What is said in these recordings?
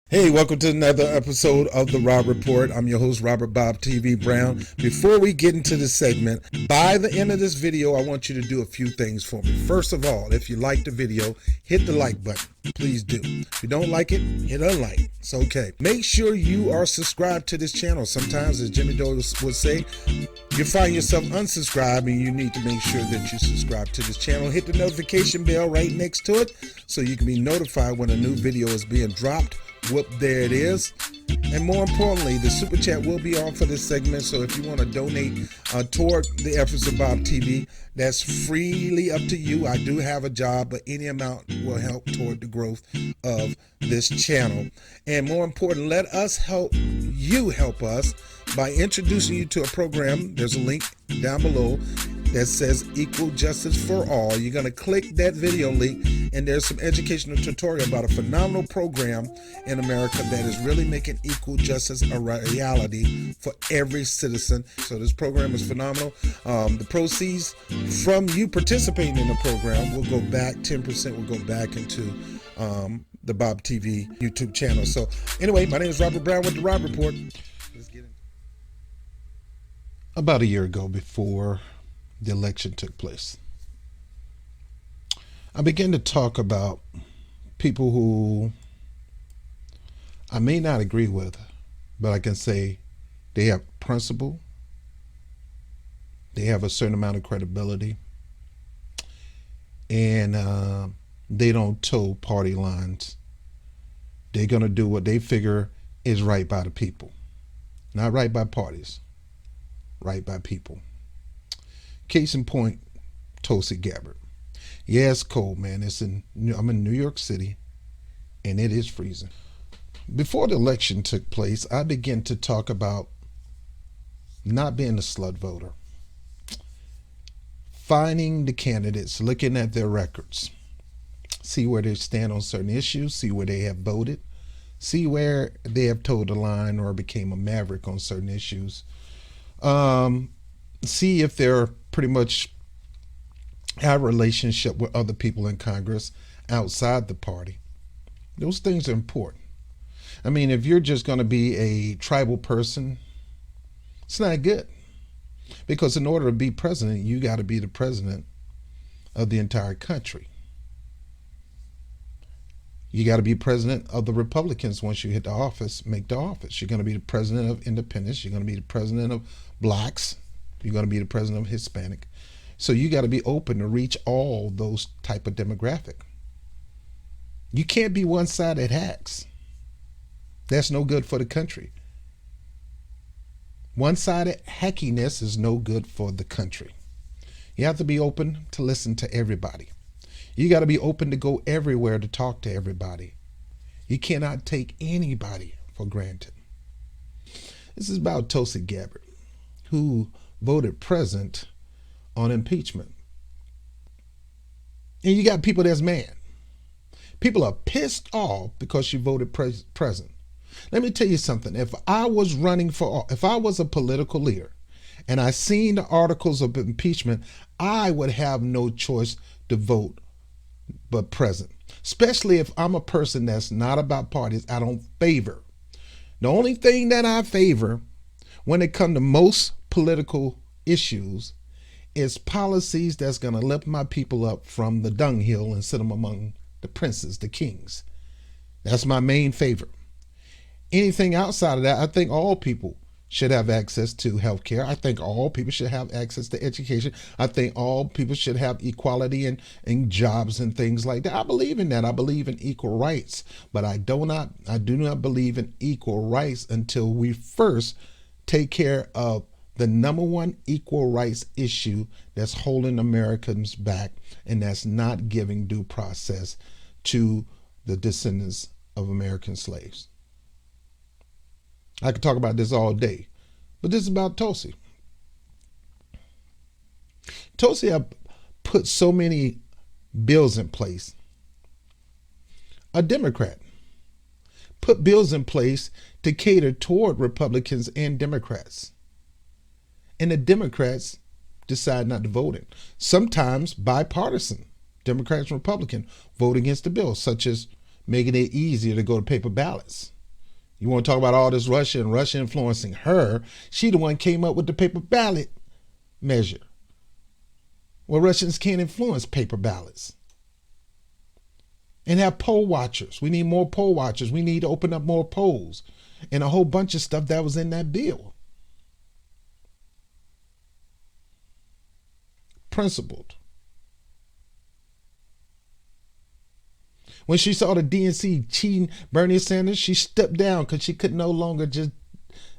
Hey, welcome to another episode of the Rob Report. I'm your host, Robert Bob TV Brown. Before we get into this segment, by the end of this video, I want you to do a few things for me. First of all, if you like the video, hit the like button. Please do. If you don't like it, hit unlike. It's okay. Make sure you are subscribed to this channel. Sometimes, as Jimmy Dole would say, you find yourself unsubscribed and you need to make sure that you subscribe to this channel. Hit the notification bell right next to it so you can be notified when a new video is being dropped. Whoop, there it is. And more importantly, the super chat will be on for this segment. So if you want to donate toward the efforts of Bob TV, that's freely up to you. I do have a job, but any amount will help toward the growth of this channel. And more important, let us help you help us by introducing you to a program. There's a link down below that says Equal Justice for All. You're going to click that video link and there's some educational tutorial about a phenomenal program in America that is really making equal justice a reality for every citizen. So this program is phenomenal. The proceeds from you participating in the program will go back, 10% will go back into the Bob TV YouTube channel. So anyway, my name is Robert Brown with the Rob Report. Let's get in. About a year ago, before the election took place, I began to talk about people who I may not agree with, but I can say they have principle, they have a certain amount of credibility, and they don't toe party lines. They're going to do what they figure is right by the people. Not right by parties, right by people. Case in point, Tulsi Gabbard. Yeah, it's cold, man. I'm in New York City, and it is freezing. Before the election took place, I began to talk about not being a slut voter. Finding the candidates, looking at their records, see where they stand on certain issues, see where they have voted, see where they have toed the line or became a maverick on certain issues. See if they're pretty much have a relationship with other people in Congress outside the party. Those things are important. I mean, if you're just going to be a tribal person, it's not good. Because in order to be president, you got to be the president of the entire country. You got to be president of the Republicans once you hit the office, make the office. You're going to be the president of independents. You're going to be the president of blacks. You're going to be the president of Hispanic. So you got to be open to reach all those type of demographic. You can't be one-sided hacks. That's no good for the country. One-sided hackiness is no good for the country. You have to be open to listen to everybody. You got to be open to go everywhere to talk to everybody. You cannot take anybody for granted. This is about Tulsi Gabbard, who voted present on impeachment. And you got people that's mad. People are pissed off because she voted present. Let me tell you something. If I was a political leader and I seen the articles of impeachment, I would have no choice to vote but present. Especially if I'm a person that's not about parties. I don't favor. The only thing that I favor when it comes to most political issues is policies that's going to lift my people up from the dunghill and sit them among the princes, the kings. That's my main favor. Anything outside of that, I think all people should have access to health care. I think all people should have access to education. I think all people should have equality in jobs and things like that. I believe in that. I believe in equal rights, but I do not believe in equal rights until we first take care of the number one equal rights issue that's holding Americans back, and that's not giving due process to the descendants of American slaves. I could talk about this all day, but this is about Tulsi. Tulsi have put so many bills in place. A Democrat put bills in place to cater toward Republicans and Democrats. And the Democrats decide not to vote it. Sometimes bipartisan, Democrats and Republicans vote against the bill, such as making it easier to go to paper ballots. You want to talk about all this Russia and Russia influencing her? She the one came up with the paper ballot measure. Well, Russians can't influence paper ballots. And have poll watchers. We need more poll watchers. We need to open up more polls. And a whole bunch of stuff that was in that bill. Principled. When she saw the DNC cheating Bernie Sanders, she stepped down because she could no longer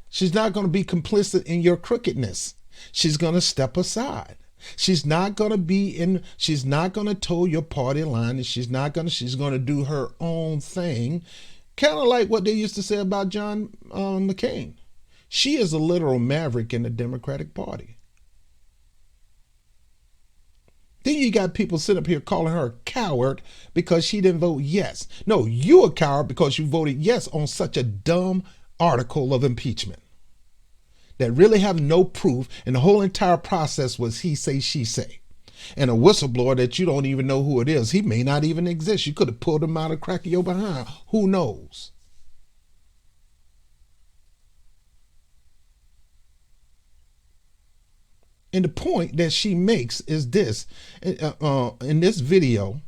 she's not going to be complicit in your crookedness. She's going to step aside. She's not going to toe your party line, and she's going to do her own thing. Kind of like what they used to say about John McCain. She is a literal maverick in the Democratic Party. Then you got people sitting up here calling her a coward because she didn't vote yes. No, you a coward because you voted yes on such a dumb article of impeachment that really have no proof, and the whole entire process was he say, she say. And a whistleblower that you don't even know who it is. He may not even exist. You could have pulled him out of the crack of your behind. Who knows? And the point that she makes is this, in this video,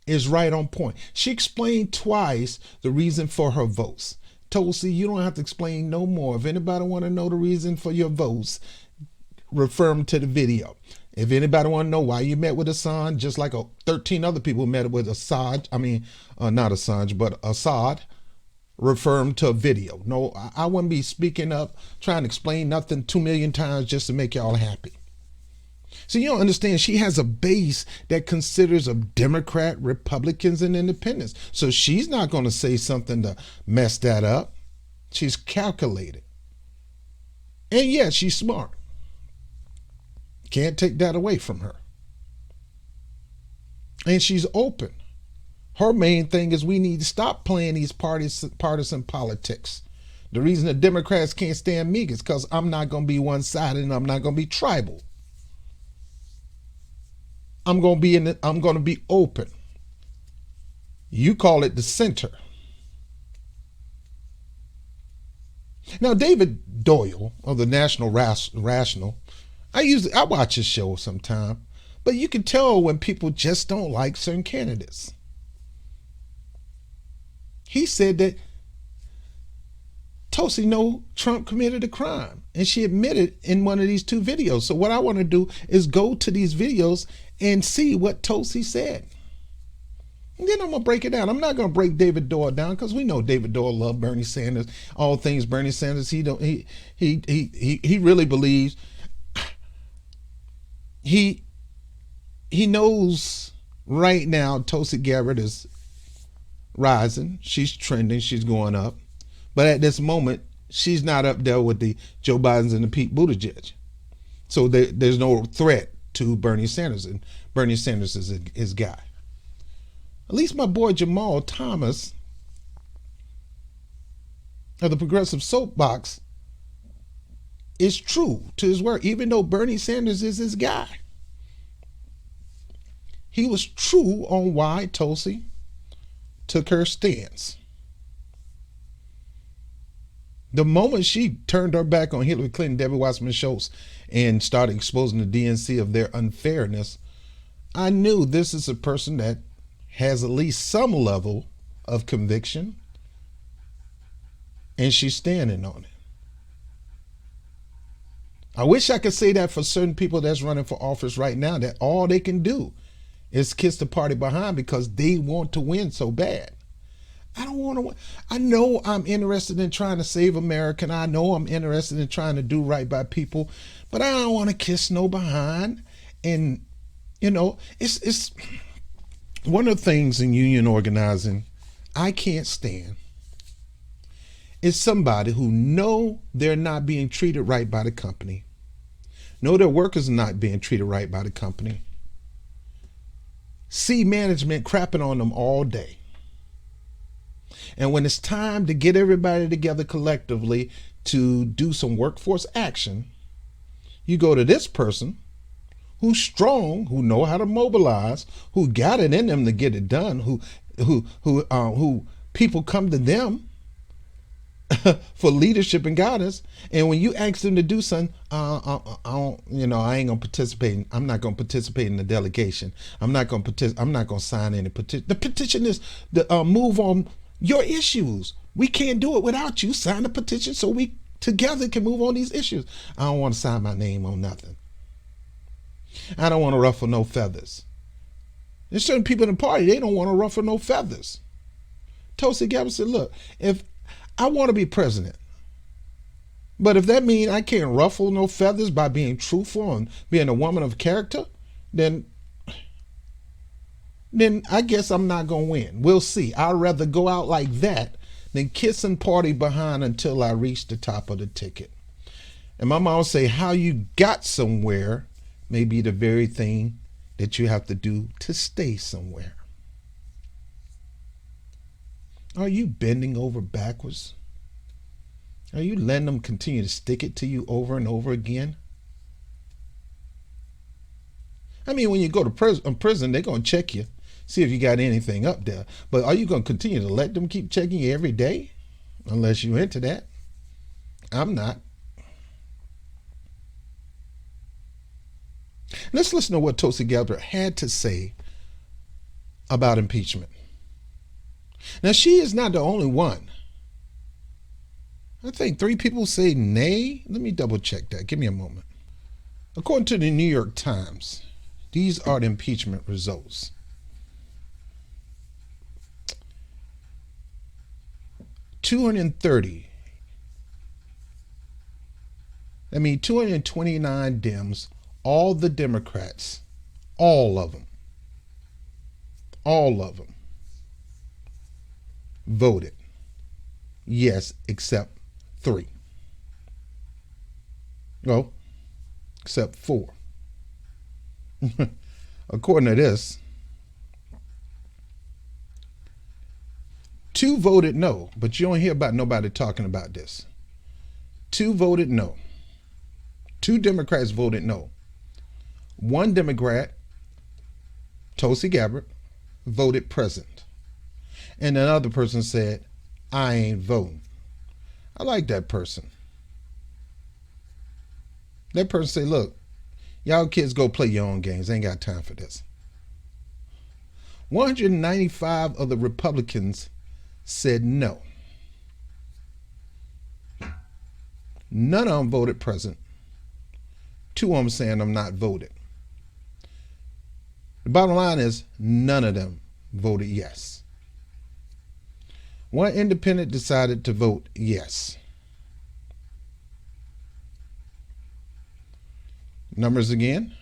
is right on point. She explained twice the reason for her votes. Tulsi, you don't have to explain no more. If anybody want to know the reason for your votes, refer them to the video. If anybody want to know why you met with Assange, just like 13 other people met with Assange, not Assange, but Assad, refer them to a video. No, I wouldn't be speaking up, trying to explain nothing 2 million times just to make y'all happy. So you don't understand, she has a base that considers of Democrat, Republicans, and independents. So she's not going to say something to mess that up. She's calculated. And yes, she's smart. Can't take that away from her. And she's open. Her main thing is we need to stop playing these partisan politics. The reason the Democrats can't stand me is because I'm not going to be one-sided and I'm not going to be tribal. I'm going to be open. You call it the center. Now, David Doyle of the National Rational, I watch his show sometime, but you can tell when people just don't like certain candidates. He said that Tulsi know Trump committed a crime, and she admitted in one of these 2 videos. So what I want to do is go to these videos and see what Tulsi said. And then I'm going to break it down. I'm not going to break David Doyle down because we know David Doyle loved Bernie Sanders, all things Bernie Sanders. He really believes he knows right now Tulsi Gabbard is rising. She's trending. She's going up. But at this moment, she's not up there with the Joe Bidens and the Pete Buttigieg. So there's no threat to Bernie Sanders, and Bernie Sanders is his guy. At least my boy Jamal Thomas of the Progressive Soapbox is true to his word, even though Bernie Sanders is his guy. He was true on why Tulsi took her stance. The moment she turned her back on Hillary Clinton, Debbie Wasserman Schultz, and started exposing the DNC of their unfairness, I knew this is a person that has at least some level of conviction, and she's standing on it. I wish I could say that for certain people that's running for office right now, that all they can do is kiss the party behind because they want to win so bad. I don't want to win. I know I'm interested in trying to save America, and I know I'm interested in trying to do right by people, but I don't want to kiss no behind. And, it's one of the things in union organizing I can't stand is somebody who know they're not being treated right by the company, know their workers are not being treated right by the company, see management crapping on them all day. And when it's time to get everybody together collectively to do some workforce action, you go to this person who's strong, who know how to mobilize, who got it in them to get it done, who people come to them for leadership and guidance. And when you ask them to do something, I ain't gonna participate. I'm not gonna participate in the delegation. I'm not gonna sign any petition. The petition is the move on your issues. We can't do it without you. Sign the petition so we together can move on these issues. I don't want to sign my name on nothing. I don't want to ruffle no feathers. There's certain people in the party, they don't want to ruffle no feathers. Tulsi Gabbard said, look, if I want to be president, but if that means I can't ruffle no feathers by being truthful and being a woman of character, then I guess I'm not going to win. We'll see. I'd rather go out like that than kiss and party behind until I reach the top of the ticket. And my mom say, how you got somewhere may be the very thing that you have to do to stay somewhere. Are you bending over backwards? Are you letting them continue to stick it to you over and over again? I mean, when you go to prison, they're going to check you, see if you got anything up there. But are you going to continue to let them keep checking you every day? Unless you're into that. I'm not. Let's listen to what Tulsi Gabbard had to say about impeachment. Now, she is not the only one. I think 3 people say nay. Let me double check that. Give me a moment. According to the New York Times, these are the impeachment results. $230. 229 Dems, all the Democrats, all of them voted yes, except 3. Well, except 4. According to this, 2 voted no, but you don't hear about nobody talking about this. 2 voted no. 2 Democrats voted no. 1 Democrat, Tulsi Gabbard, voted present. And another person said, I ain't voting. I like that person. That person said, look, y'all kids go play your own games. Ain't got time for this. 195 of the Republicans said no. None of them voted present. 2 of them saying I'm not voted. The bottom line is none of them voted yes. 1 independent decided to vote yes. Numbers again.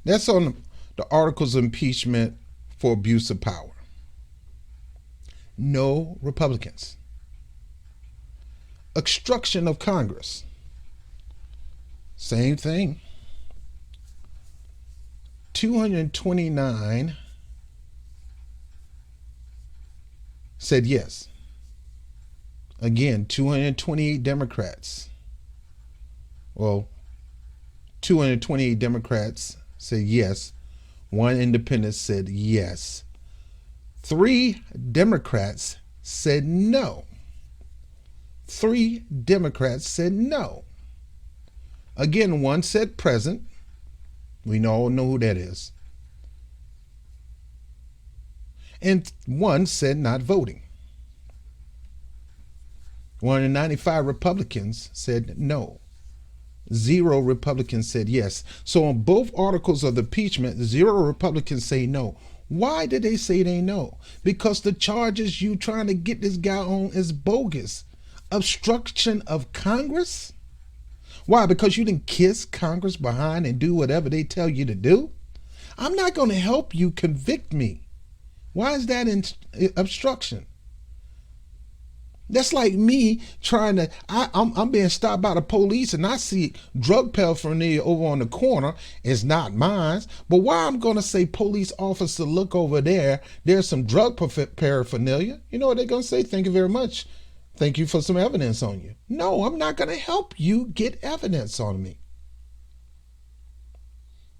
That's on the articles of impeachment for abuse of power. No Republicans. Obstruction of Congress. Same thing. 229 said yes. Again, 228 Democrats. Well, 228 Democrats said yes. 1 independent said yes. 3 Democrats said no. 3 Democrats said no. Again, 1 said present. We all know who that is. And 1 said not voting. 195 Republicans said no. 0 Republicans said yes. So on both articles of the impeachment, 0 Republicans say no. Why did they say they no? Because the charges you trying to get this guy on is bogus. Obstruction of Congress? Why? Because you didn't kiss Congress behind and do whatever they tell you to do? I'm not going to help you convict me. Why is that obstruction? That's like me trying to, I'm being stopped by the police and I see drug paraphernalia over on the corner. It's not mine. But why I'm going to say, police officer, look over there. There's some drug paraphernalia. You know what they're going to say? Thank you very much. Thank you for some evidence on you. No, I'm not going to help you get evidence on me.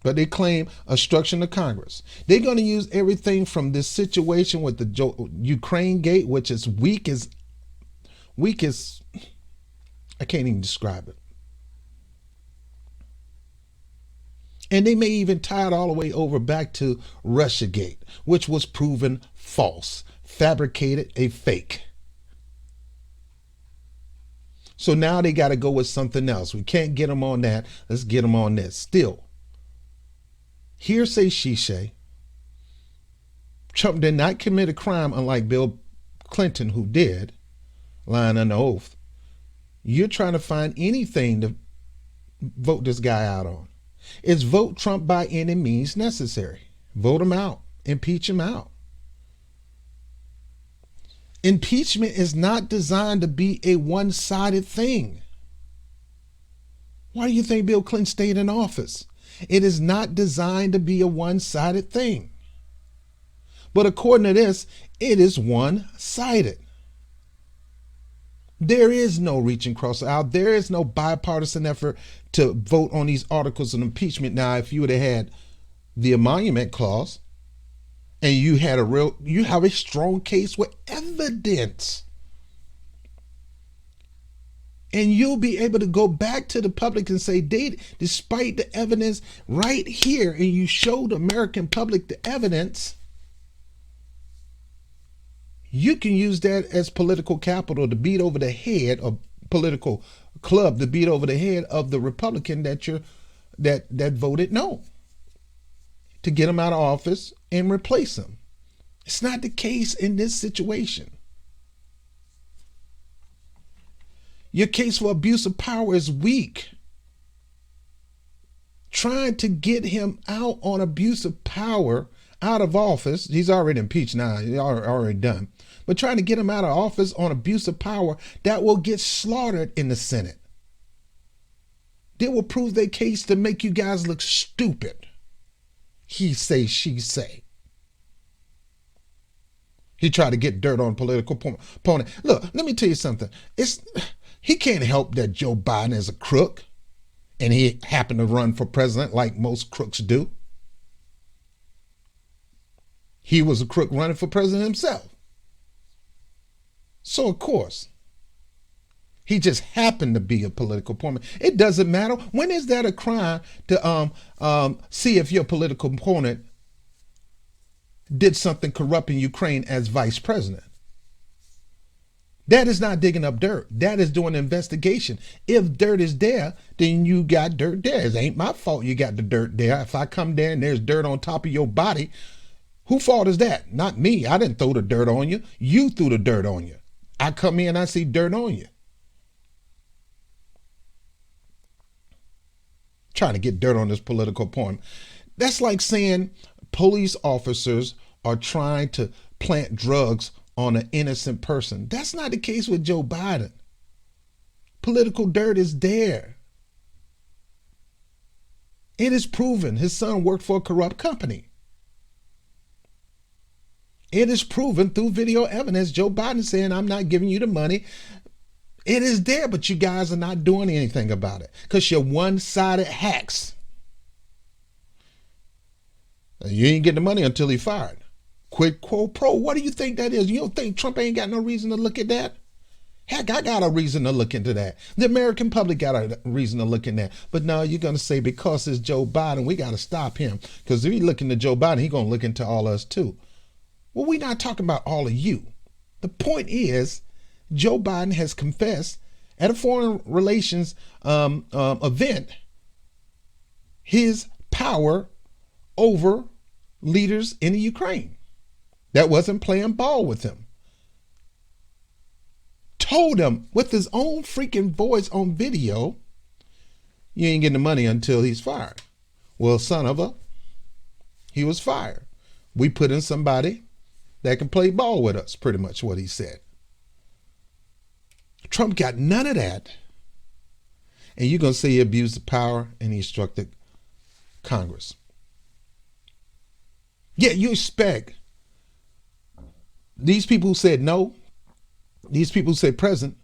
But they claim obstruction of Congress. They're going to use everything from this situation with the Ukraine gate, which is weak as I can't even describe it. And they may even tie it all the way over back to Russiagate, which was proven false, fabricated, a fake. So now they got to go with something else. We can't get them on that. Let's get them on this. Still, hearsay, she say. Trump did not commit a crime, unlike Bill Clinton, who did, lying under oath. You're trying to find anything to vote this guy out on. It's vote Trump by any means necessary. Vote him out. Impeach him out. Impeachment is not designed to be a one-sided thing. Why do you think Bill Clinton stayed in office? It is not designed to be a one-sided thing. But according to this, it is one-sided. There is no reaching across the aisle. There is no bipartisan effort to vote on these articles of impeachment. Now, if you would have had the emolument clause and you have a strong case with evidence, and you'll be able to go back to the public and say, despite the evidence right here, and you show the American public the evidence, you can use that as political capital to beat over the head, or political club to beat over the head of the Republican that voted no, to get him out of office and replace him. It's not the case in this situation. Your case for abuse of power is weak. Trying to get him out on abuse of power, out of office, he's already impeached now, he's already done. But trying to get him out of office on abuse of power, that will get slaughtered in the Senate. They will prove their case to make you guys look stupid. He say, she say. He tried to get dirt on political opponent. Look, let me tell you something. He can't help that Joe Biden is a crook and he happened to run for president like most crooks do. He was a crook running for president himself. So, of course, he just happened to be a political opponent. It doesn't matter. When is that a crime to see if your political opponent did something corrupt in Ukraine as vice president? That is not digging up dirt. That is doing an investigation. If dirt is there, then you got dirt there. It ain't my fault you got the dirt there. If I come there and there's dirt on top of your body, whose fault is that? Not me. I didn't throw the dirt on you. You threw the dirt on you. I come in and I see dirt on you. Trying to get dirt on this political opponent. That's like saying police officers are trying to plant drugs on an innocent person. That's not the case with Joe Biden. Political dirt is there. It is proven his son worked for a corrupt company. It is proven through video evidence. Joe Biden saying, I'm not giving you the money. It is there, but you guys are not doing anything about it because you're one-sided hacks. You ain't getting the money until he fired. Quid quo pro. What do you think that is? You don't think Trump ain't got no reason to look at that? Heck, I got a reason to look into that. The American public got a reason to look in that. But no, you're going to say because it's Joe Biden, we got to stop him. Because if he look into Joe Biden, he's going to look into all us too. Well, we're not talking about all of you. The point is, Joe Biden has confessed at a foreign relations event his power over leaders in the Ukraine that wasn't playing ball with him. Told him with his own freaking voice on video, you ain't getting the money until he's fired. Well, son of a, he was fired. We put in somebody that can play ball with us, pretty much what he said. Trump got none of that. And you're going to say he abused the power and he obstructed Congress. Yeah, you expect these people who said no, these people who said present,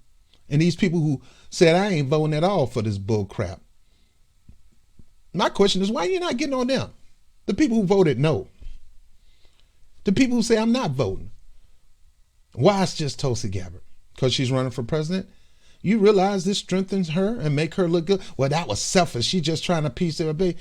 and these people who said I ain't voting at all for this bull crap. My question is, why are you not getting on them? The people who voted no. The people who say I'm not voting. Why it's just Tulsi Gabbard? Because she's running for president? You realize this strengthens her and make her look good? Well, that was selfish. She's just trying to appease everybody.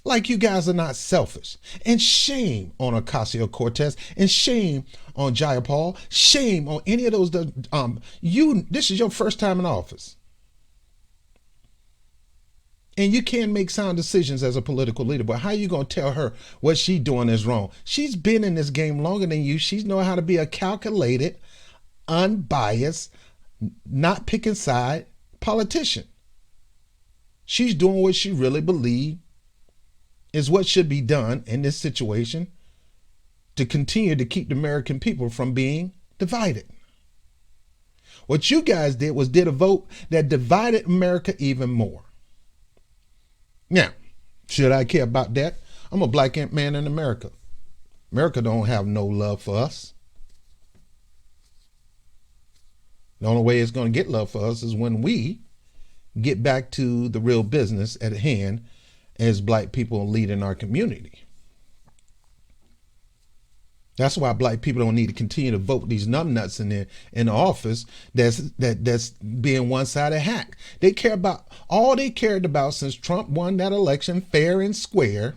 Like, you guys are not selfish. And shame on Ocasio-Cortez, and shame on Jayapal, shame on any of those. This is your first time in office. And you can make sound decisions as a political leader, but how are you going to tell her what she's doing is wrong? She's been in this game longer than you. She knows how to be a calculated, unbiased, not picking side politician. She's doing what she really believes is what should be done in this situation to continue to keep the American people from being divided. What you guys did was did a vote that divided America even more. Now, should I care about that? I'm a black man in America. America don't have no love for us. The only way it's going to get love for us is when we get back to the real business at hand as black people leading our community. That's why black people don't need to continue to vote these numbnuts in the office that's being one-sided hack. They care about all they cared about since Trump won that election fair and square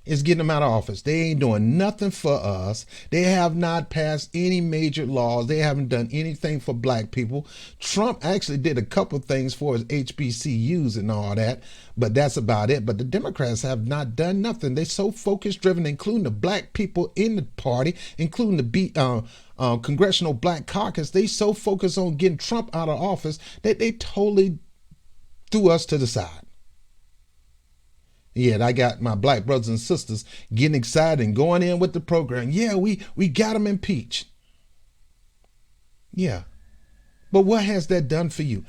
is getting them out of office. They ain't doing nothing for us. They have not passed any major laws. They haven't done anything for black people. Trump actually did a couple things for his HBCUs and all that, but that's about it. But the Democrats have not done nothing. They're so focus driven, including the black people in the party, including the Congressional Black Caucus. They so focused on getting Trump out of office that they totally threw us to the side. Yeah, I got my black brothers and sisters getting excited and going in with the program. Yeah, we got them impeached. Yeah. But what has that done for you?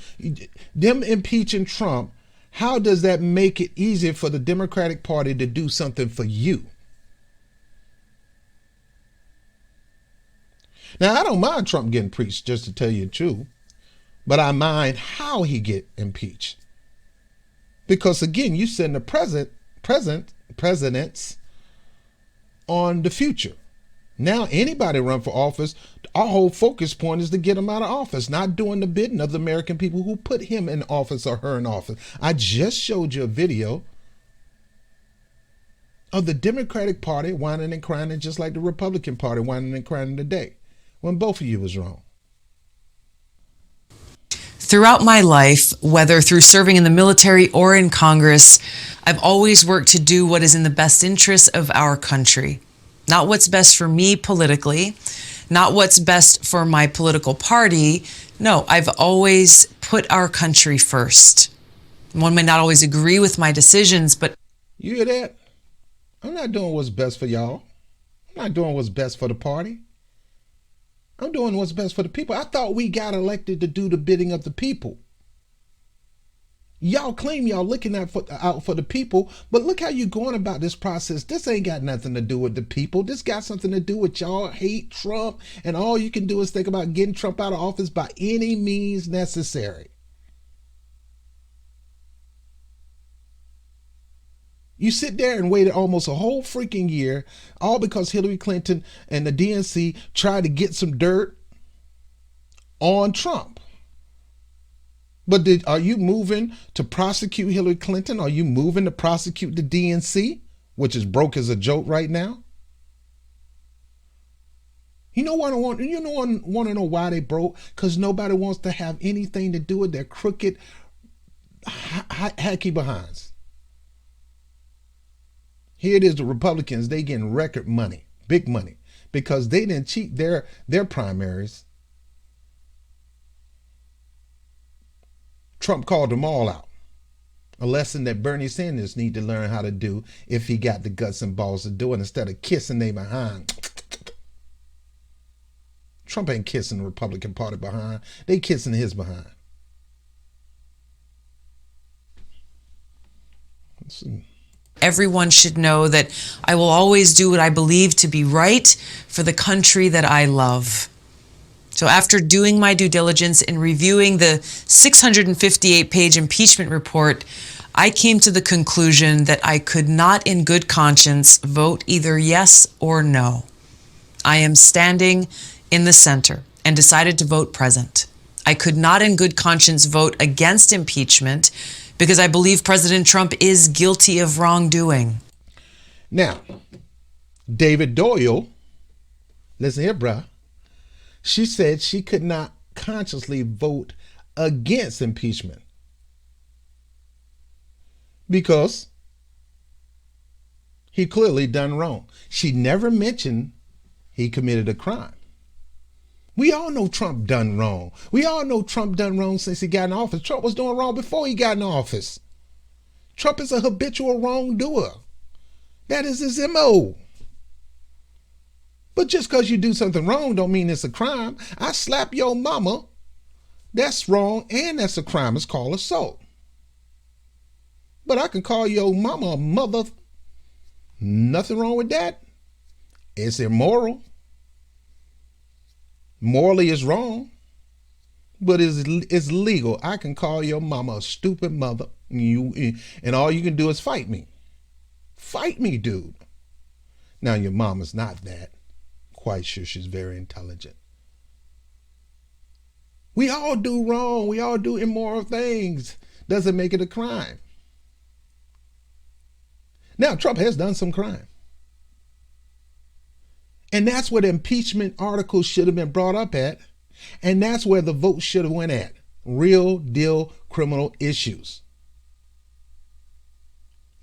Them impeaching Trump, how does that make it easier for the Democratic Party to do something for you? Now, I don't mind Trump getting impeached, just to tell you the truth, but I mind how he get impeached. Because again, you send the presidents on the future. Now anybody run for office, our whole focus point is to get him out of office, not doing the bidding of the American people who put him in office or her in office. I just showed you a video of the Democratic Party whining and crying, just like the Republican Party whining and crying today, when both of you was wrong. Throughout my life, whether through serving in the military or in Congress, I've always worked to do what is in the best interest of our country. Not what's best for me politically, not what's best for my political party. No, I've always put our country first. One may not always agree with my decisions, but... You hear that? I'm not doing what's best for y'all. I'm not doing what's best for the party. I'm doing what's best for the people. I thought we got elected to do the bidding of the people. Y'all claim y'all looking out for the people, but look how you going about this process. This ain't got nothing to do with the people. This got something to do with y'all hate Trump, and all you can do is think about getting Trump out of office by any means necessary. You sit there and waited almost a whole freaking year, all because Hillary Clinton and the DNC tried to get some dirt on Trump. But are you moving to prosecute Hillary Clinton? Are you moving to prosecute the DNC, which is broke as a joke right now? You know what I want? You know, want to know why they broke? Because nobody wants to have anything to do with their crooked, hacky behinds. Here it is, the Republicans, they getting record money, big money, because they didn't cheat their primaries. Trump called them all out. A lesson that Bernie Sanders need to learn how to do if he got the guts and balls to do it instead of kissing they behind. Trump ain't kissing the Republican Party behind. They kissing his behind. Let's see. Everyone should know that I will always do what I believe to be right for the country that I love. So after doing my due diligence and reviewing the 658-page impeachment report, I came to the conclusion that I could not in good conscience vote either yes or no. I am standing in the center and decided to vote present. I could not in good conscience vote against impeachment because I believe President Trump is guilty of wrongdoing. Now, David Doyle, listen here, bruh. She said she could not consciously vote against impeachment because he clearly done wrong. She never mentioned he committed a crime. We all know Trump done wrong. We all know Trump done wrong since he got in office. Trump was doing wrong before he got in office. Trump is a habitual wrongdoer. That is his MO. But just because you do something wrong don't mean it's a crime. I slap your mama. That's wrong and that's a crime. It's called assault. But I can call your mama a mother. Nothing wrong with that. It's immoral. Morally it's wrong. But it's legal. I can call your mama a stupid mother. And all you can do is fight me. Fight me, dude. Now your mama's not that. Quite sure she's very intelligent. We all do wrong. We all do immoral things. Doesn't make it a crime. Now, Trump has done some crime. And that's where the impeachment article should have been brought up at. And that's where the vote should have went at. Real deal criminal issues.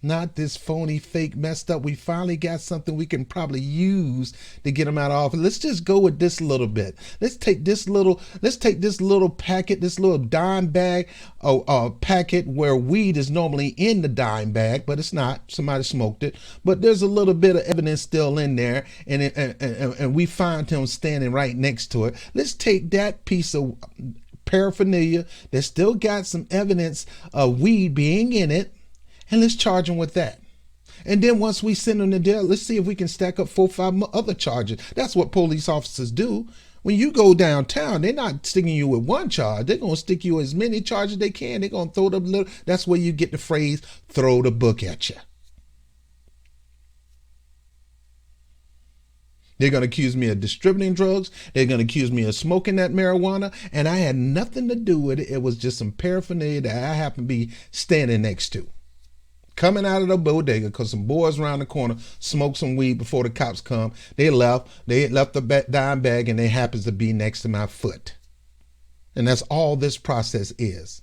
Not this phony, fake, messed up. We finally got something we can probably use to get him out of office. Let's just go with this a little bit. Let's take this little packet, this little dime bag, packet where weed is normally in the dime bag, but it's not. Somebody smoked it. But there's a little bit of evidence still in there, and we find him standing right next to it. Let's take that piece of paraphernalia that still got some evidence of weed being in it, and let's charge him with that. And then once we send him to jail, let's see if we can stack up 4 or 5 other charges. That's what police officers do. When you go downtown, they're not sticking you with one charge. They're going to stick you as many charges they can. They're going to throw the little. That's where you get the phrase, throw the book at you. They're going to accuse me of distributing drugs. They're going to accuse me of smoking that marijuana. And I had nothing to do with it. It was just some paraphernalia that I happened to be standing next to. Coming out of the bodega because some boys around the corner smoked some weed before the cops come. They left the dime bag and they happens to be next to my foot. And that's all this process is.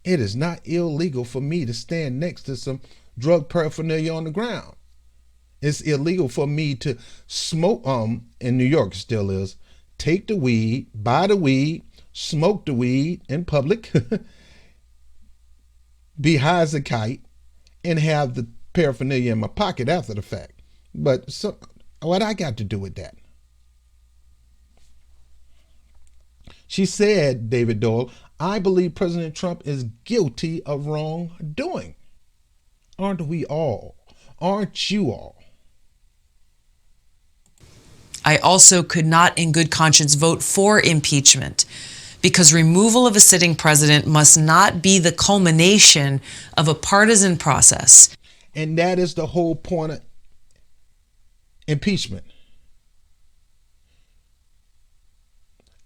It is not illegal for me to stand next to some drug paraphernalia on the ground. It's illegal for me to smoke, in New York it still is, take the weed, buy the weed, smoke the weed in public, be high as a kite, and have the paraphernalia in my pocket after the fact. But so, what I got to do with that? She said, David Doyle, I believe President Trump is guilty of wrongdoing. Aren't we all? Aren't you all? I also could not in good conscience vote for impeachment because removal of a sitting president must not be the culmination of a partisan process. And that is the whole point of impeachment.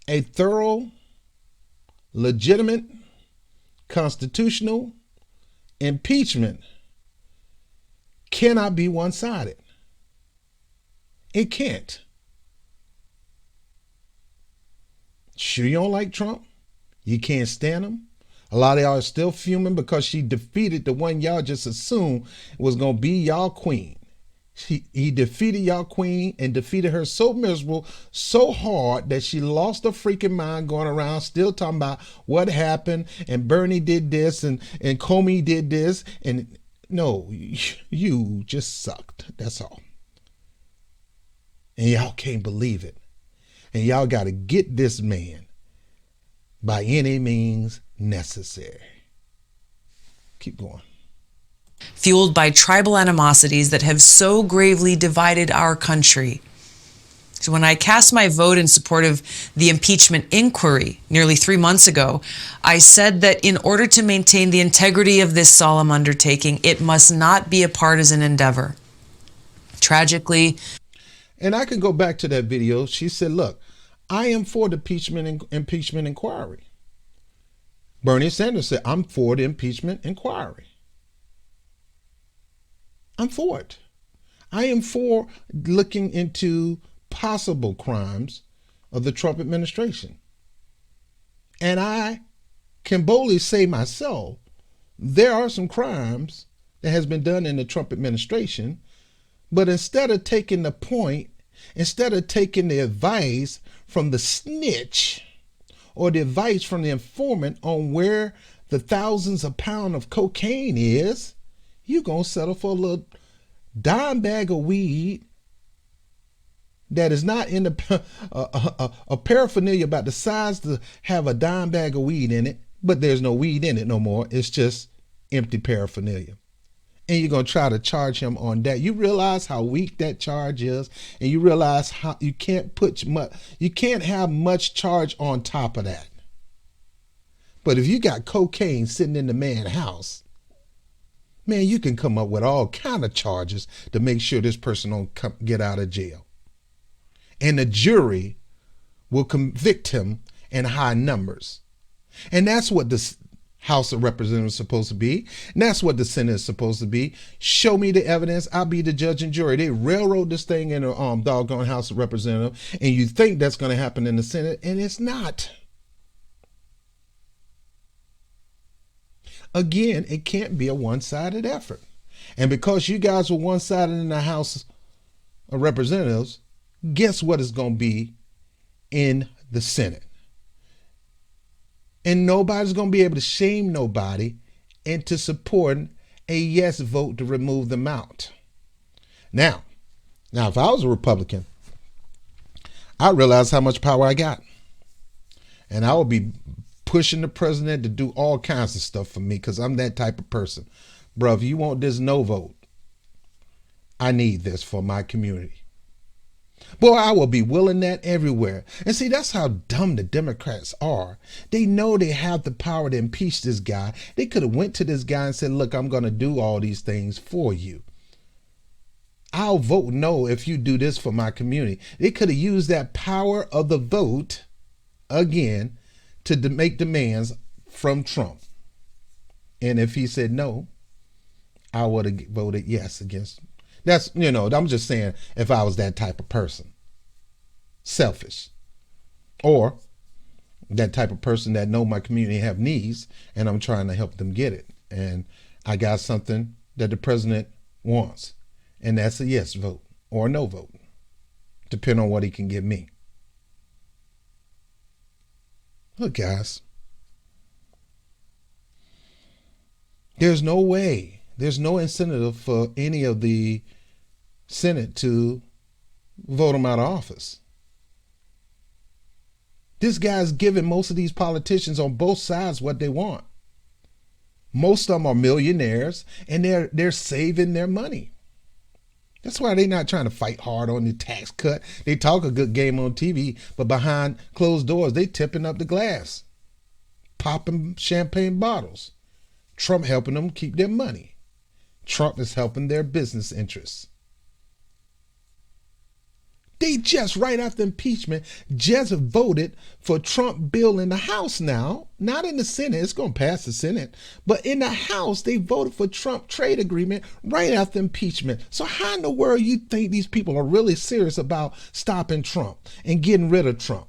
A thorough, legitimate, constitutional impeachment cannot be one-sided. It can't. Sure, you don't like Trump? You can't stand him? A lot of y'all are still fuming because she defeated the one y'all just assumed was going to be y'all queen. He defeated y'all queen and defeated her so miserable, so hard that she lost her freaking mind going around still talking about what happened and Bernie did this and Comey did this. And no, you just sucked. That's all. And y'all can't believe it. And y'all got to get this man by any means necessary. Keep going. Fueled by tribal animosities that have so gravely divided our country. So when I cast my vote in support of the impeachment inquiry nearly 3 months ago, I said that in order to maintain the integrity of this solemn undertaking, it must not be a partisan endeavor. Tragically, and I can go back to that video. She said, look, I am for the impeachment inquiry. Bernie Sanders said, I'm for the impeachment inquiry. I'm for it. I am for looking into possible crimes of the Trump administration. And I can boldly say myself, there are some crimes that has been done in the Trump administration, but instead of taking the point, instead of taking the advice from the snitch or the advice from the informant on where the thousands of pounds of cocaine is, you're going to settle for a little dime bag of weed that is not in a paraphernalia about the size to have a dime bag of weed in it, but there's no weed in it no more. It's just empty paraphernalia. And you're going to try to charge him on that. You realize how weak that charge is, and you realize how you can't have much charge on top of that. But if you got cocaine sitting in the man's house, man, you can come up with all kind of charges to make sure this person don't get out of jail. And the jury will convict him in high numbers. And that's what the House of Representatives is supposed to be. And that's what the Senate is supposed to be. Show me the evidence. I'll be the judge and jury. They railroad this thing in the doggone House of Representatives, and you think that's going to happen in the Senate, and it's not. Again, it can't be a one-sided effort. And because you guys were one-sided in the House of Representatives, guess what it's going to be in the Senate? And nobody's going to be able to shame nobody into supporting a yes vote to remove them out. Now, if I was a Republican, I realize how much power I got. And I would be pushing the president to do all kinds of stuff for me because I'm that type of person. Bro, if you want this no vote, I need this for my community. Boy, I will be willing that everywhere. And see, that's how dumb the Democrats are. They know they have the power to impeach this guy. They could have went to this guy and said, look, I'm going to do all these things for you. I'll vote no if you do this for my community. They could have used that power of the vote again to make demands from Trump. And if he said no, I would have voted yes against him. That's, I'm just saying if I was that type of person. Selfish. Or that type of person that know my community have needs and I'm trying to help them get it. And I got something that the president wants. And that's a yes vote or a no vote, depending on what he can give me. Look, guys, there's no way, there's no incentive for any of the Senate to vote him out of office. This guy's giving most of these politicians on both sides what they want. Most of them are millionaires and they're saving their money. That's why they're not trying to fight hard on the tax cut. They talk a good game on TV, but behind closed doors, they tipping up the glass, popping champagne bottles. Trump helping them keep their money. Trump is helping their business interests. They just, right after impeachment, just voted for Trump bill in the House now. Not in the Senate. It's going to pass the Senate. But in the House, they voted for Trump trade agreement right after impeachment. So how in the world you think these people are really serious about stopping Trump and getting rid of Trump?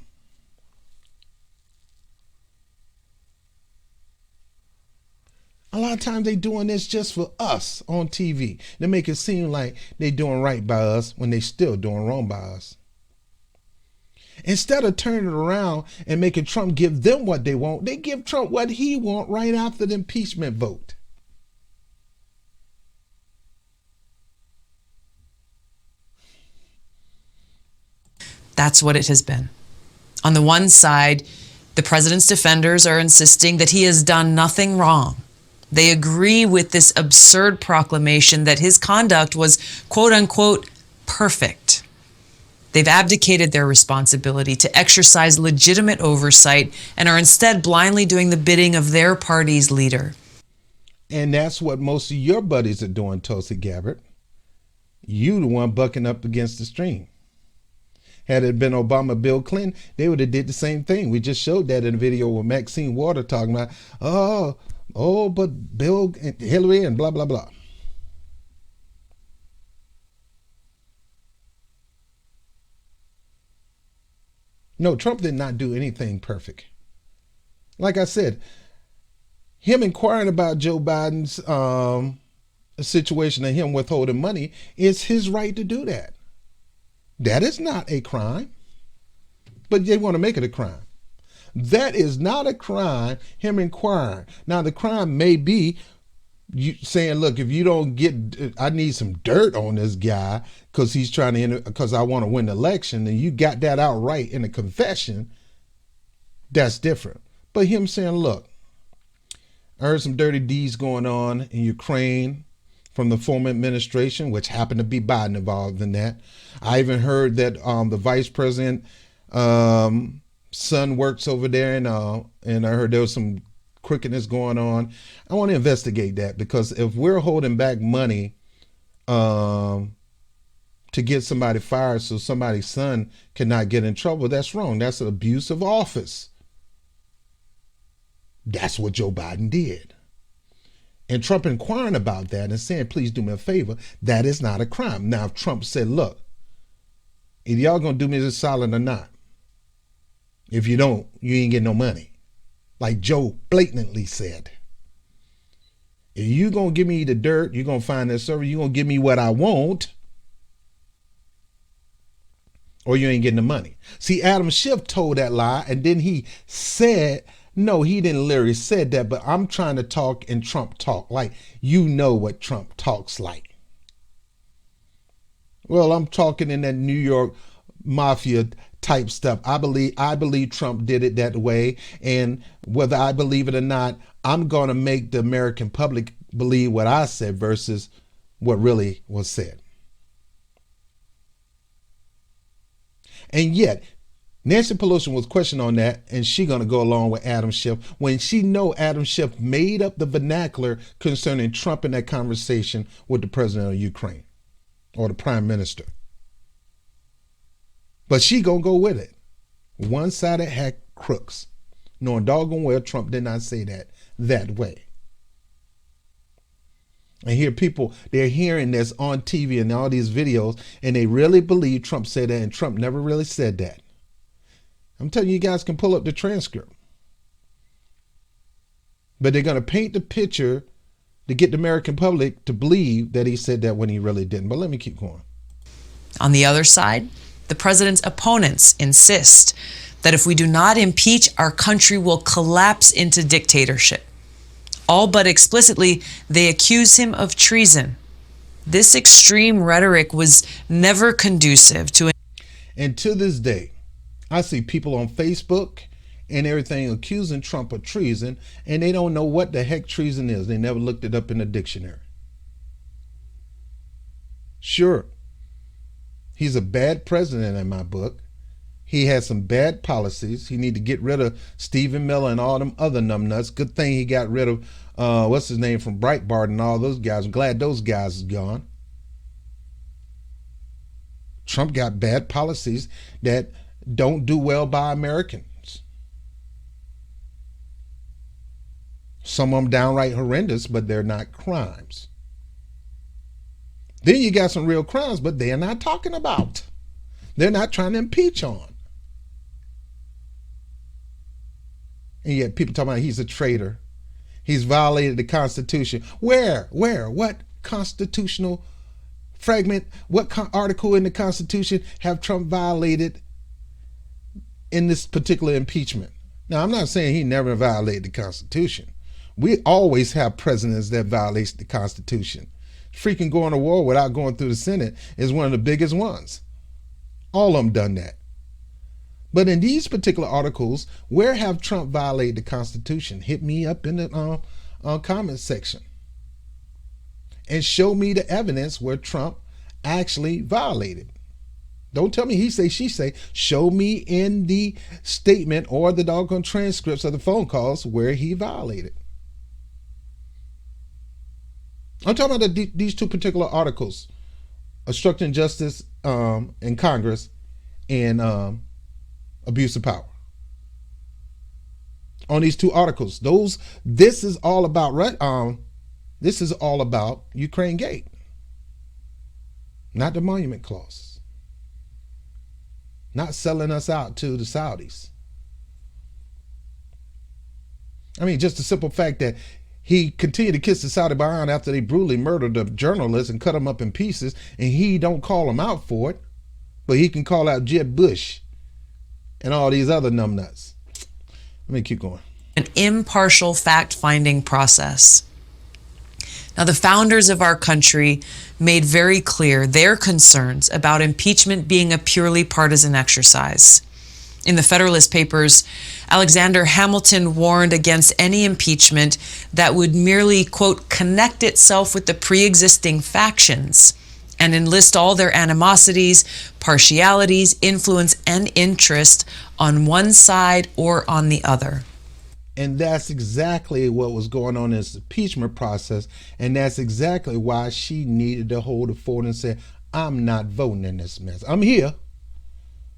A lot of times they doing this just for us on TV. They make it seem like they doing right by us when they still doing wrong by us. Instead of turning it around and making Trump give them what they want, they give Trump what he want right after the impeachment vote. That's what it has been. On the one side, the president's defenders are insisting that he has done nothing wrong. They agree with this absurd proclamation that his conduct was, quote unquote, perfect. They've abdicated their responsibility to exercise legitimate oversight and are instead blindly doing the bidding of their party's leader. And that's what most of your buddies are doing, Tulsi Gabbard. You the one bucking up against the stream. Had it been Obama, Bill Clinton, they would have did the same thing. We just showed that in a video with Maxine Waters talking about, but Bill and Hillary and blah, blah, blah. No, Trump did not do anything perfect. Like I said, him inquiring about Joe Biden's situation and him withholding money is his right to do that. That is not a crime, but they want to make it a crime. That is not a crime, him inquiring. Now, the crime may be you saying, look, if you don't get, I need some dirt on this guy because he's trying to, because I want to win the election, and you got that outright in a confession, that's different. But him saying, look, I heard some dirty deeds going on in Ukraine from the former administration, which happened to be Biden involved in that. I even heard that the vice president son works over there, and I heard there was some crookedness going on. I want to investigate that, because if we're holding back money to get somebody fired so somebody's son cannot get in trouble, that's wrong. That's an abuse of office. That's what Joe Biden did. And Trump inquiring about that and saying, please do me a favor, that is not a crime. Now, if Trump said, look, either y'all gonna do me this solid or not. If you don't, you ain't getting no money. Like Joe blatantly said. If you gonna give me the dirt, you're gonna find that server, you're gonna give me what I want, or you ain't getting the money. See, Adam Schiff told that lie, and then he said, no, he didn't literally said that, but I'm trying to talk in Trump talk. Like, you know what Trump talks like. Well, I'm talking in that New York mafia type stuff. I believe Trump did it that way. And whether I believe it or not, I'm going to make the American public believe what I said versus what really was said. And yet, Nancy Pelosi was questioned on that, and she going to go along with Adam Schiff when she know Adam Schiff made up the vernacular concerning Trump in that conversation with the president of Ukraine or the prime minister. But she going to go with it. One-sided hack crooks, knowing doggone well Trump did not say that way. And here people, they're hearing this on TV and all these videos, and they really believe Trump said that, and Trump never really said that. I'm telling you, you guys can pull up the transcript. But they're going to paint the picture to get the American public to believe that he said that when he really didn't. But let me keep going. On the other side, the president's opponents insist that if we do not impeach, our country will collapse into dictatorship. All but explicitly, they accuse him of treason. This extreme rhetoric was never conducive to... And to this day, I see people on Facebook and everything accusing Trump of treason, and they don't know what the heck treason is. They never looked it up in the dictionary. Sure, he's a bad president in my book. He has some bad policies. He need to get rid of Stephen Miller and all them other numbnuts. Good thing he got rid of, what's his name, from Breitbart and all those guys. I'm glad those guys is gone. Trump got bad policies that don't do well by Americans. Some of them downright horrendous, but they're not crimes. Then you got some real crimes, but they're not talking about. They're not trying to impeach on. And yet people talking about he's a traitor. He's violated the Constitution. Where? What constitutional fragment? What article in the Constitution have Trump violated in this particular impeachment? Now, I'm not saying he never violated the Constitution. We always have presidents that violate the Constitution. Freaking going to war without going through the Senate is one of the biggest ones. All of them done that. But in these particular articles, where have Trump violated the Constitution? Hit me up in the comment section and show me the evidence where Trump actually violated. Don't tell me he say, she say. Show me in the statement or the doggone transcripts of the phone calls where he violated. I'm talking about these two particular articles, obstructing justice in Congress and abuse of power. On these two articles, this is all about this is all about Ukraine Gate, not the Monument Clause, not selling us out to the Saudis. I mean, just the simple fact that he continued to kiss the Saudi behind after they brutally murdered the journalist and cut him up in pieces, and he don't call him out for it, but he can call out Jeb Bush and all these other numbnuts. Let me keep going. An impartial fact-finding process. Now, the founders of our country made very clear their concerns about impeachment being a purely partisan exercise. In the Federalist Papers, Alexander Hamilton warned against any impeachment that would merely, quote, connect itself with the pre-existing factions and enlist all their animosities, partialities, influence, and interest on one side or on the other. And that's exactly what was going on in this impeachment process. And that's exactly why she needed to hold the fort and say, I'm not voting in this mess. I'm here,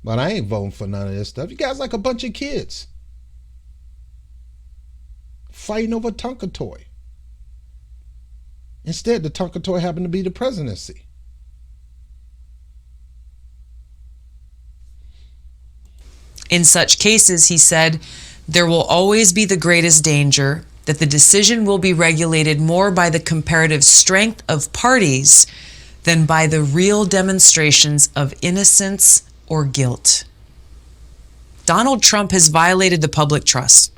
but I ain't voting for none of this stuff. You guys like a bunch of kids fighting over a Tonka toy. Instead, the Tonka toy happened to be the presidency. In such cases, he said, there will always be the greatest danger that the decision will be regulated more by the comparative strength of parties than by the real demonstrations of innocence or guilt. Donald Trump has violated the public trust.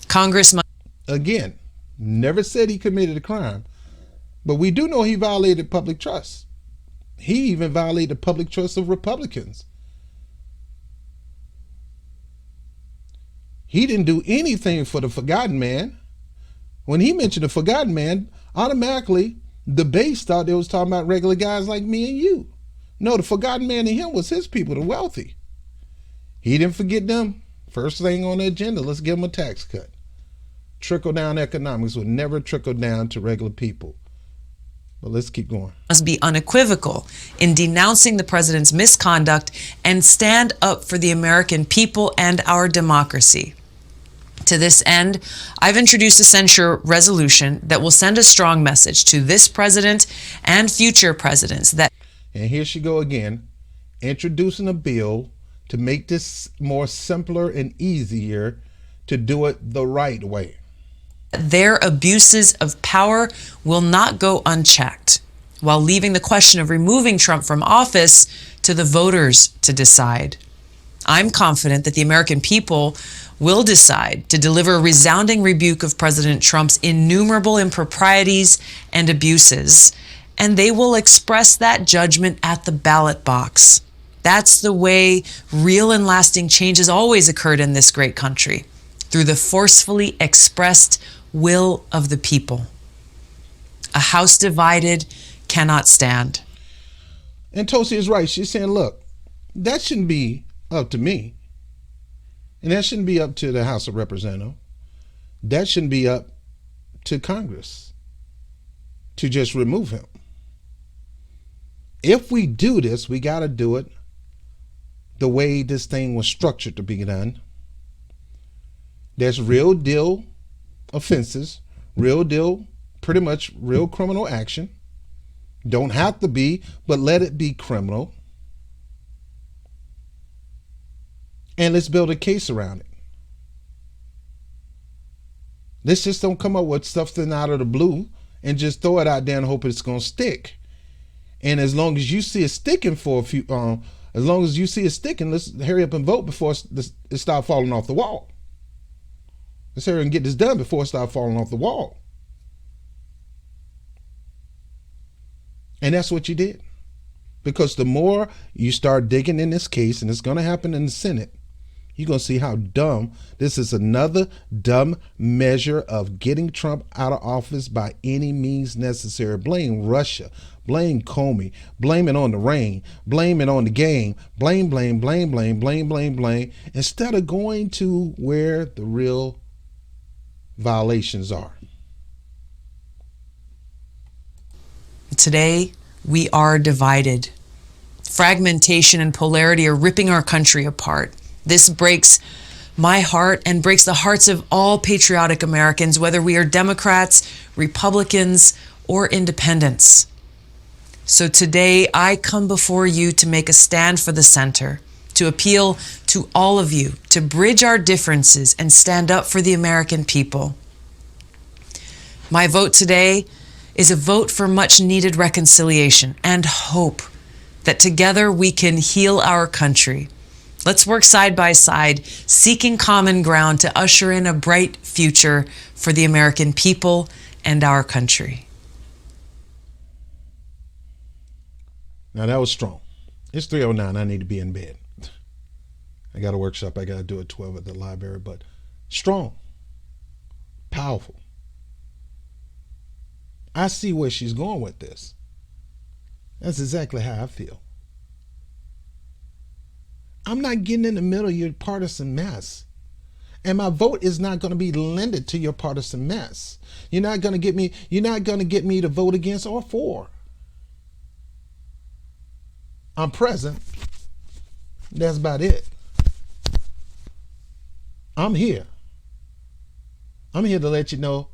Congress must... Again, never said he committed a crime, but we do know he violated public trust. He even violated the public trust of Republicans. He didn't do anything for the forgotten man. When he mentioned the forgotten man, automatically the base thought they was talking about regular guys like me and you. No, the forgotten man in him was his people, the wealthy. He didn't forget them. First thing on the agenda, let's give them a tax cut. Trickle down economics would never trickle down to regular people. But let's keep going. Must be unequivocal in denouncing the president's misconduct and stand up for the American people and our democracy. To this end, I've introduced a censure resolution that will send a strong message to this president and future presidents that... And here she go again, introducing a bill to make this more simpler and easier to do it the right way. Their abuses of power will not go unchecked, while leaving the question of removing Trump from office to the voters to decide. I'm confident that the American people will decide to deliver a resounding rebuke of President Trump's innumerable improprieties and abuses, and they will express that judgment at the ballot box. That's the way real and lasting change has always occurred in this great country, through the forcefully expressed will of the people. A house divided cannot stand. And Tulsi is right. She's saying, look, that shouldn't be up to me. And that shouldn't be up to the House of Representatives. That shouldn't be up to Congress to just remove him. If we do this, we got to do it the way this thing was structured to be done. There's real deal offenses, real deal, pretty much real criminal action. Don't have to be, but let it be criminal. And let's build a case around it. Let's just don't come up with something out of the blue and just throw it out there and hope it's going to stick. And as long as you see it sticking for a few, as long as you see it sticking, let's hurry up and vote before it starts falling off the wall. Let's hurry and get this done before it starts falling off the wall. And that's what you did. Because the more you start digging in this case, and it's going to happen in the Senate, You're going to see how dumb this is. Another dumb measure of getting Trump out of office by any means necessary. Blame Russia. Blame Comey. Blame it on the rain. Blame it on the game. Blame, blame, blame, blame, blame, blame, blame. Instead of going to where the real violations are. Today, we are divided. Fragmentation and polarity are ripping our country apart. This breaks my heart and breaks the hearts of all patriotic Americans, whether we are Democrats, Republicans, or independents. So today, I come before you to make a stand for the center, to appeal to all of you, to bridge our differences and stand up for the American people. My vote today is a vote for much needed reconciliation and hope that together we can heal our country. Let's work side by side, seeking common ground to usher in a bright future for the American people and our country. Now that was strong. It's 3:09. I need to be in bed. I got a workshop I got to do at 12 at the library, but strong, powerful. I see where she's going with this. That's exactly how I feel. I'm not getting in the middle of your partisan mess. And my vote is not going to be lended to your partisan mess. You're not going to get me to vote against or for. I'm present. That's about it. I'm here. I'm here to let you know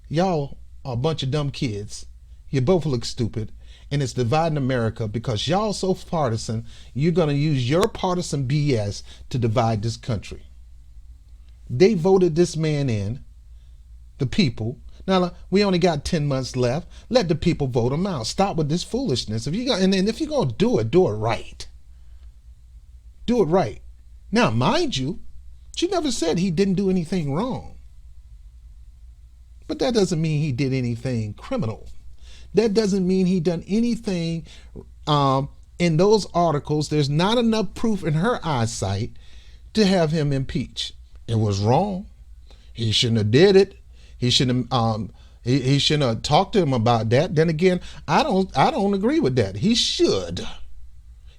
y'all are a bunch of dumb kids. You both look stupid. And it's dividing America because y'all so partisan, you're going to use your partisan BS to divide this country. They voted this man in, the people. Now, we only got 10 months left. Let the people vote him out. Stop with this foolishness. If you're going to do it right. Do it right. Now, mind you, she never said he didn't do anything wrong. But that doesn't mean he did anything criminal. That doesn't mean he done anything in those articles. There's not enough proof in her eyesight to have him impeached. It was wrong. He shouldn't have did it. He shouldn't have talked to him about that. Then again, I don't agree with that. He should.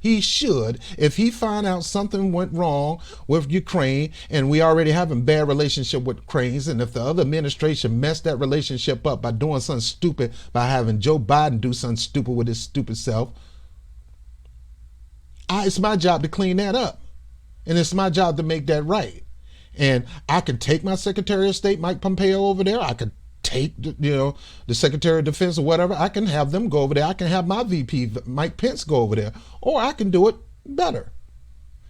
If he find out something went wrong with Ukraine, and we already have a bad relationship with Ukrainians, and if the other administration messed that relationship up by doing something stupid, by having Joe Biden do something stupid with his stupid self, it's my job to clean that up. And it's my job to make that right. And I can take my Secretary of State, Mike Pompeo, over there. I could take the Secretary of Defense or whatever. I can have them go over there. I can have my VP, Mike Pence, go over there. Or I can do it better.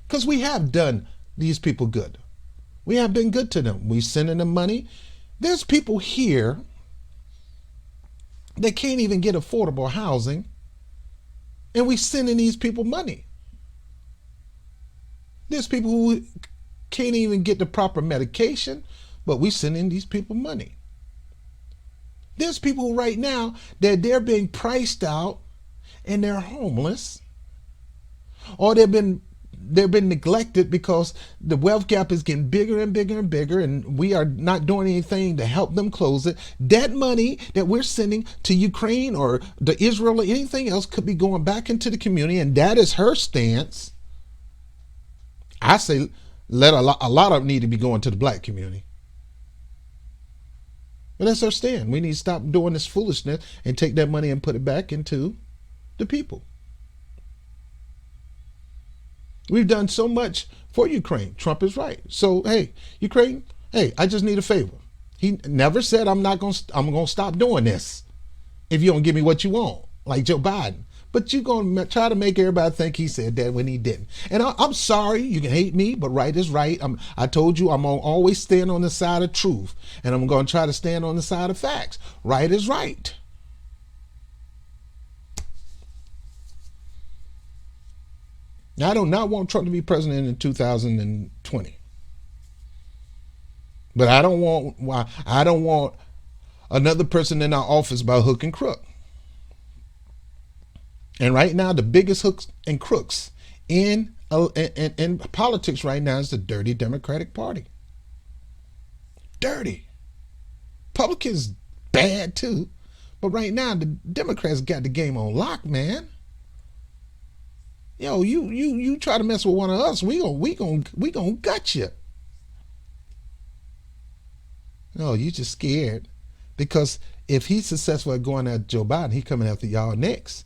Because we have done these people good. We have been good to them. We sending them money. There's people here that can't even get affordable housing, and we sending these people money. There's people who can't even get the proper medication, but we sending these people money. There's people right now that they're being priced out and they're homeless, or they've been neglected because the wealth gap is getting bigger and bigger and bigger, and we are not doing anything to help them close it. That money that we're sending to Ukraine or to Israel or anything else could be going back into the community, and that is her stance. I say let a lot of it need to be going to the black community. But that's our stand. We need to stop doing this foolishness and take that money and put it back into the people. We've done so much for Ukraine. Trump is right. So, hey, Ukraine, hey, I just need a favor. He never said I'm going to stop doing this if you don't give me what you want, like Joe Biden. But you're going to try to make everybody think he said that when he didn't. And I'm sorry, you can hate me, but right is right. I told you I'm going to always stand on the side of truth. And I'm going to try to stand on the side of facts. Right is right. Now, I do not want Trump to be president in 2020. But I don't want another person in our office by hook and crook. And right now, the biggest hooks and crooks in in politics right now is the dirty Democratic Party. Dirty. Republicans bad too, but right now the Democrats got the game on lock, man. Yo, you try to mess with one of us, we gonna gut you. No, you just scared because if he's successful at going after Joe Biden, he's coming after y'all next,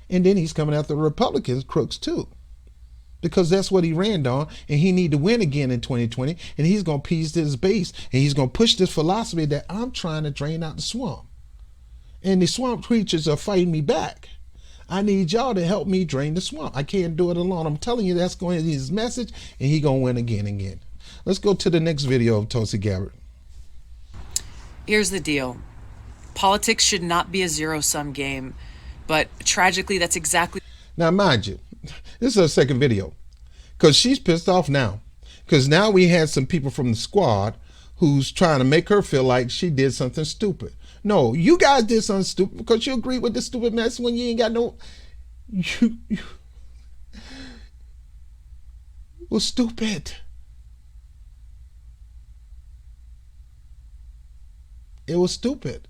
and then he's coming after the Republicans crooks too, because that's what he ran on, and he need to win again in 2020, and he's gonna appease his base, and he's gonna push this philosophy that I'm trying to drain out the swamp, and the swamp creatures are fighting me back. I need y'all to help me drain the swamp. I can't do it alone. I'm telling you, that's going to be his message, and he gonna win again and again. Let's go to the next video of Tulsi Gabbard. Here's the deal. Politics should not be a zero-sum game, but tragically, that's exactly... Now, mind you, this is her second video, because she's pissed off now, because now we had some people from the squad who's trying to make her feel like she did something stupid. No, you guys did something stupid because you agree with this stupid mess when you ain't got no... You was stupid. It was stupid.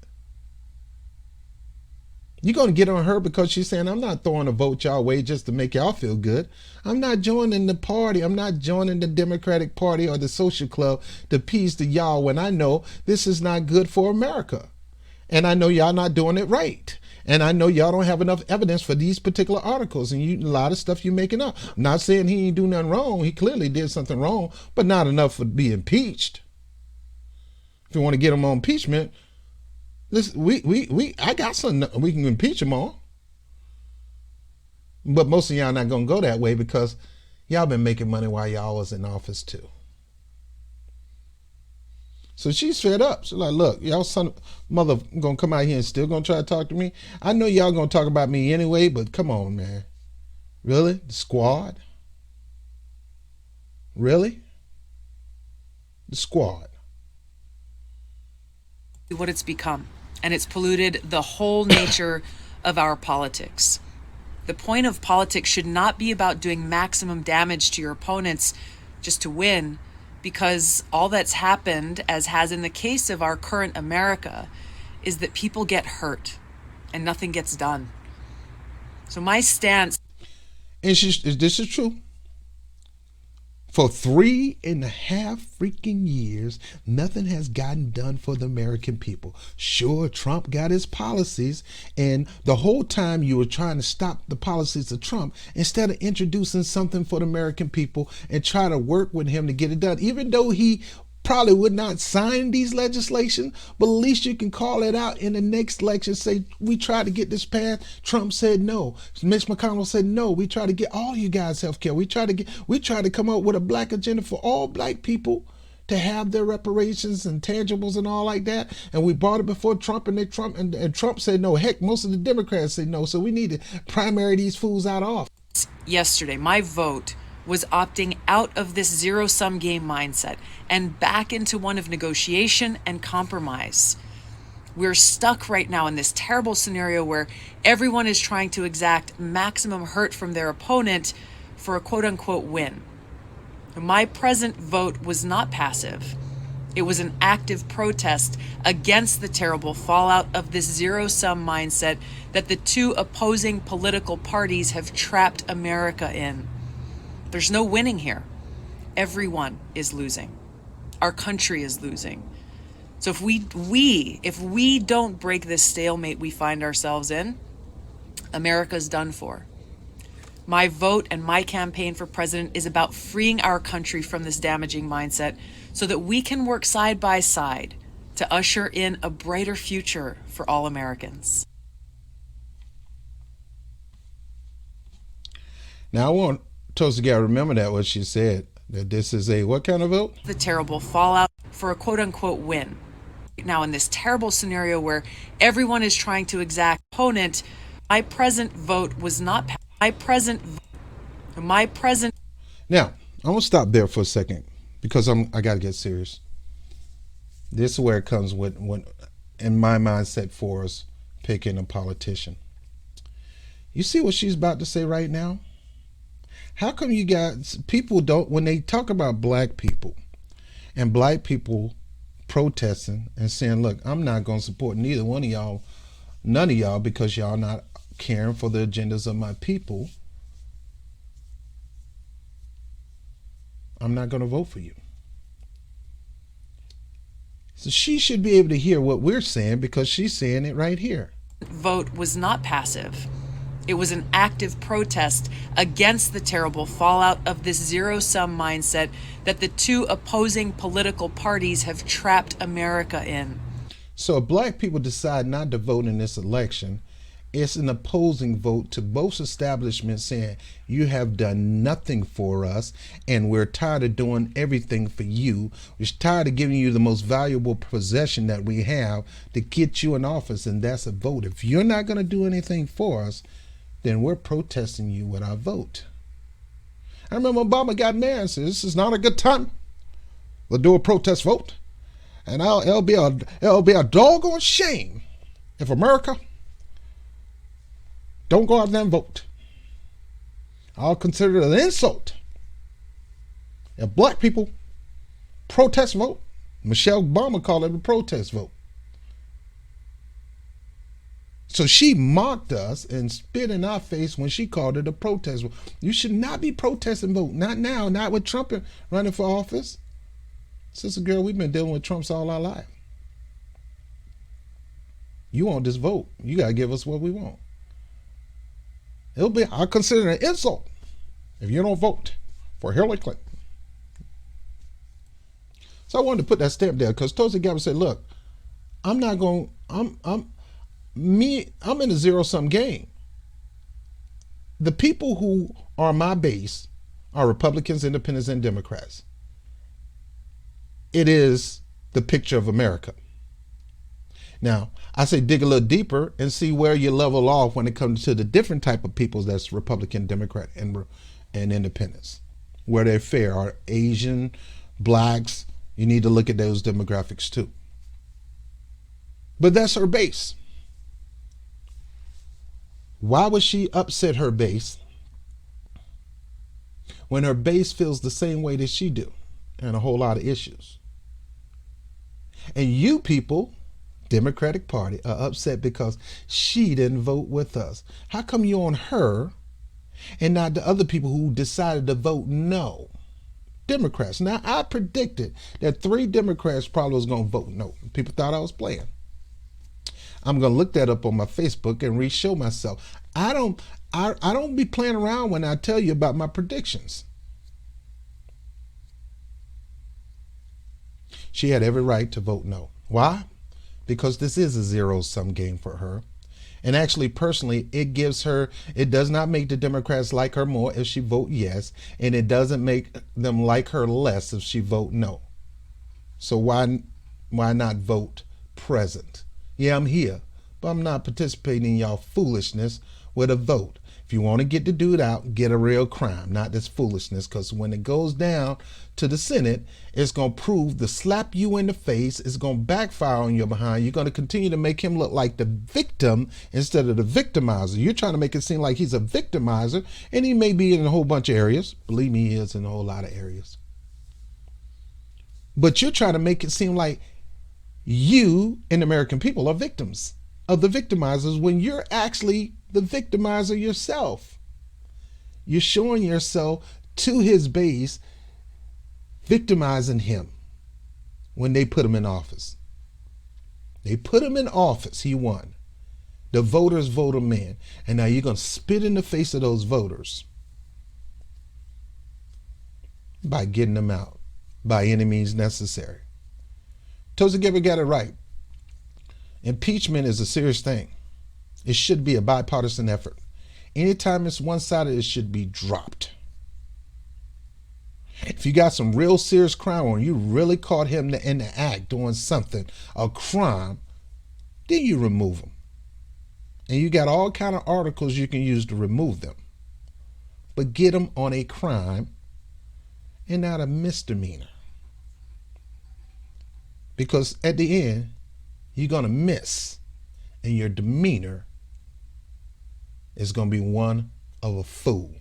You're going to get on her because she's saying, I'm not throwing a vote y'all way just to make y'all feel good. I'm not joining the party. I'm not joining the Democratic Party or the social club to appease the y'all when I know this is not good for America. And I know y'all not doing it right. And I know y'all don't have enough evidence for these particular articles, and a lot of stuff you're making up. I'm not saying he ain't do nothing wrong. He clearly did something wrong, but not enough to be impeached. If you want to get him on impeachment, I got something we can impeach him on. But most of y'all not gonna go that way because y'all been making money while y'all was in office too. So she's fed up. She's like, look, y'all son of mother gonna come out here and still gonna try to talk to me. I know y'all gonna talk about me anyway, but come on, man. Really? The squad? Really? The squad. what it's become, and it's polluted the whole nature of our politics. The point of politics should not be about doing maximum damage to your opponents just to win, because all that's happened, as has in the case of our current America, is that people get hurt and nothing gets done. So my stance... And this is true. For 3.5 freaking years, nothing has gotten done for the American people. Sure, Trump got his policies, and the whole time you were trying to stop the policies of Trump instead of introducing something for the American people and try to work with him to get it done. Even though he probably would not sign these legislation, but at least you can call it out in the next election. Say, we tried to get this passed. Trump said no. Mitch McConnell said no. We tried to get all you guys health care. We tried to come up with a black agenda for all black people to have their reparations and tangibles and all like that. And we brought it before Trump, and Trump said no. Heck, most of the Democrats said no. So we need to primary these fools out of office. Yesterday, my vote was opting out of this zero-sum game mindset and back into one of negotiation and compromise. We're stuck right now in this terrible scenario where everyone is trying to exact maximum hurt from their opponent for a quote-unquote win. My present vote was not passive. It was an active protest against the terrible fallout of this zero-sum mindset that the two opposing political parties have trapped America in. There's no winning here. Everyone is losing. Our country is losing. So if we don't break this stalemate we find ourselves in, America's done for. My vote and my campaign for president is about freeing our country from this damaging mindset so that we can work side by side to usher in a brighter future for all Americans. Now I want Tulsi Gabbard, remember that what she said, that this is a what kind of vote? The terrible fallout for a quote-unquote win. Now in this terrible scenario where everyone is trying to exact opponent, my present vote was not Now, I'm gonna stop there for a second because I gotta get serious. This is where it comes with when in my mindset for us picking a politician. You see what she's about to say right now? How come you guys, people don't, when they talk about black people and black people protesting and saying, look, I'm not going to support neither one of y'all, none of y'all, because y'all not caring for the agendas of my people, I'm not going to vote for you. So she should be able to hear what we're saying because she's saying it right here. Vote was not passive. It was an active protest against the terrible fallout of this zero-sum mindset that the two opposing political parties have trapped America in. So if black people decide not to vote in this election, it's an opposing vote to both establishments saying, you have done nothing for us and we're tired of doing everything for you. We're tired of giving you the most valuable possession that we have to get you in office, and that's a vote. If you're not going to do anything for us, then we're protesting you with our vote. I remember Obama got mad and said, this is not a good time. We'll do a protest vote. And it'll be a doggone shame if America don't go out there and vote. I'll consider it an insult if black people protest vote. Michelle Obama called it a protest vote. So she mocked us and spit in our face when she called it a protest vote. You should not be protesting vote. Not now, not with Trump running for office. Sister girl, we've been dealing with Trumps all our life. You want this vote. You got to give us what we want. I'll consider it an insult if you don't vote for Hillary Clinton. So I wanted to put that stamp there because Tulsi Gabbard said, look, I'm in a zero-sum game. The people who are my base are Republicans, Independents, and Democrats. It is the picture of America. Now, I say dig a little deeper and see where you level off when it comes to the different type of peoples that's Republican, Democrat, and Independents. Where they're fair are Asian, blacks. You need to look at those demographics too. But that's her base. Why would she upset her base when her base feels the same way that she do and a whole lot of issues? And you people, Democratic Party, are upset because she didn't vote with us. How come you on her and not the other people who decided to vote no? Democrats. Now, I predicted that 3 Democrats probably was going to vote no. People thought I was playing. I'm going to look that up on my Facebook and re-show myself. I don't be playing around when I tell you about my predictions. She had every right to vote no. Why? Because this is a zero-sum game for her. And actually, personally, it does not make the Democrats like her more if she vote yes, and it doesn't make them like her less if she vote no. So why not vote present? Yeah, I'm here, but I'm not participating in y'all foolishness with a vote. If you want to get the dude out, get a real crime, not this foolishness, because when it goes down to the Senate, it's going to prove to slap you in the face. It's going to backfire on your behind. You're going to continue to make him look like the victim instead of the victimizer. You're trying to make it seem like he's a victimizer, and he may be in a whole bunch of areas. Believe me, he is in a whole lot of areas. But you're trying to make it seem like you and the American people are victims of the victimizers when you're actually the victimizer yourself. You're showing yourself to his base, victimizing him when they put him in office. They put him in office, he won. The voters vote him in. And now you're going to spit in the face of those voters by getting them out by any means necessary. Tulsi Gabbard got it right. Impeachment is a serious thing. It should be a bipartisan effort. Anytime it's one-sided, it should be dropped. If you got some real serious crime on you, really caught him in the act doing something, a crime, then you remove him. And you got all kind of articles you can use to remove them. But get them on a crime and not a misdemeanor. Because at the end, you're going to miss, and your demeanor is going to be one of a fool.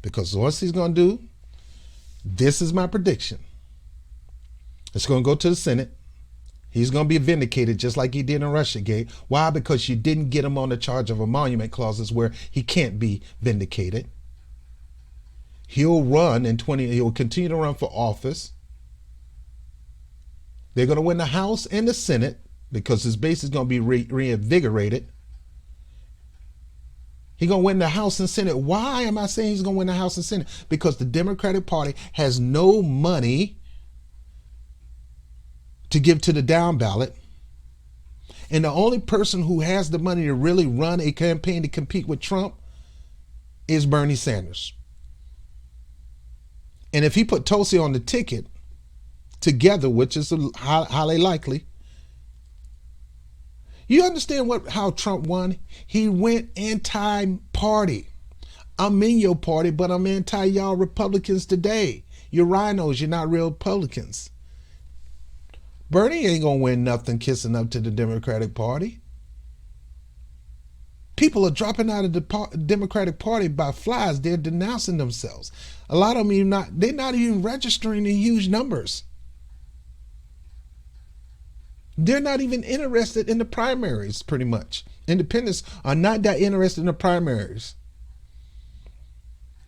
Because what he's going to do, this is my prediction. It's going to go to the Senate. He's going to be vindicated just like he did in Russiagate. Why? Because you didn't get him on the charge of emolument clauses where he can't be vindicated. He'll run he'll continue to run for office. They're going to win the House and the Senate because his base is going to be reinvigorated. He's going to win the House and Senate. Why am I saying he's going to win the House and Senate? Because the Democratic Party has no money to give to the down ballot. And the only person who has the money to really run a campaign to compete with Trump is Bernie Sanders. And if he put Tulsi on the ticket together, which is highly likely, you understand how Trump won? He went anti-party. I'm in your party, but I'm anti y'all Republicans today. You're rhinos, you're not real Republicans. Bernie ain't gonna win nothing kissing up to the Democratic Party. People are dropping out of the Democratic Party by flies. They're denouncing themselves. A lot of them they're not even registering in huge numbers. They're not even interested in the primaries, pretty much. Independents are not that interested in the primaries.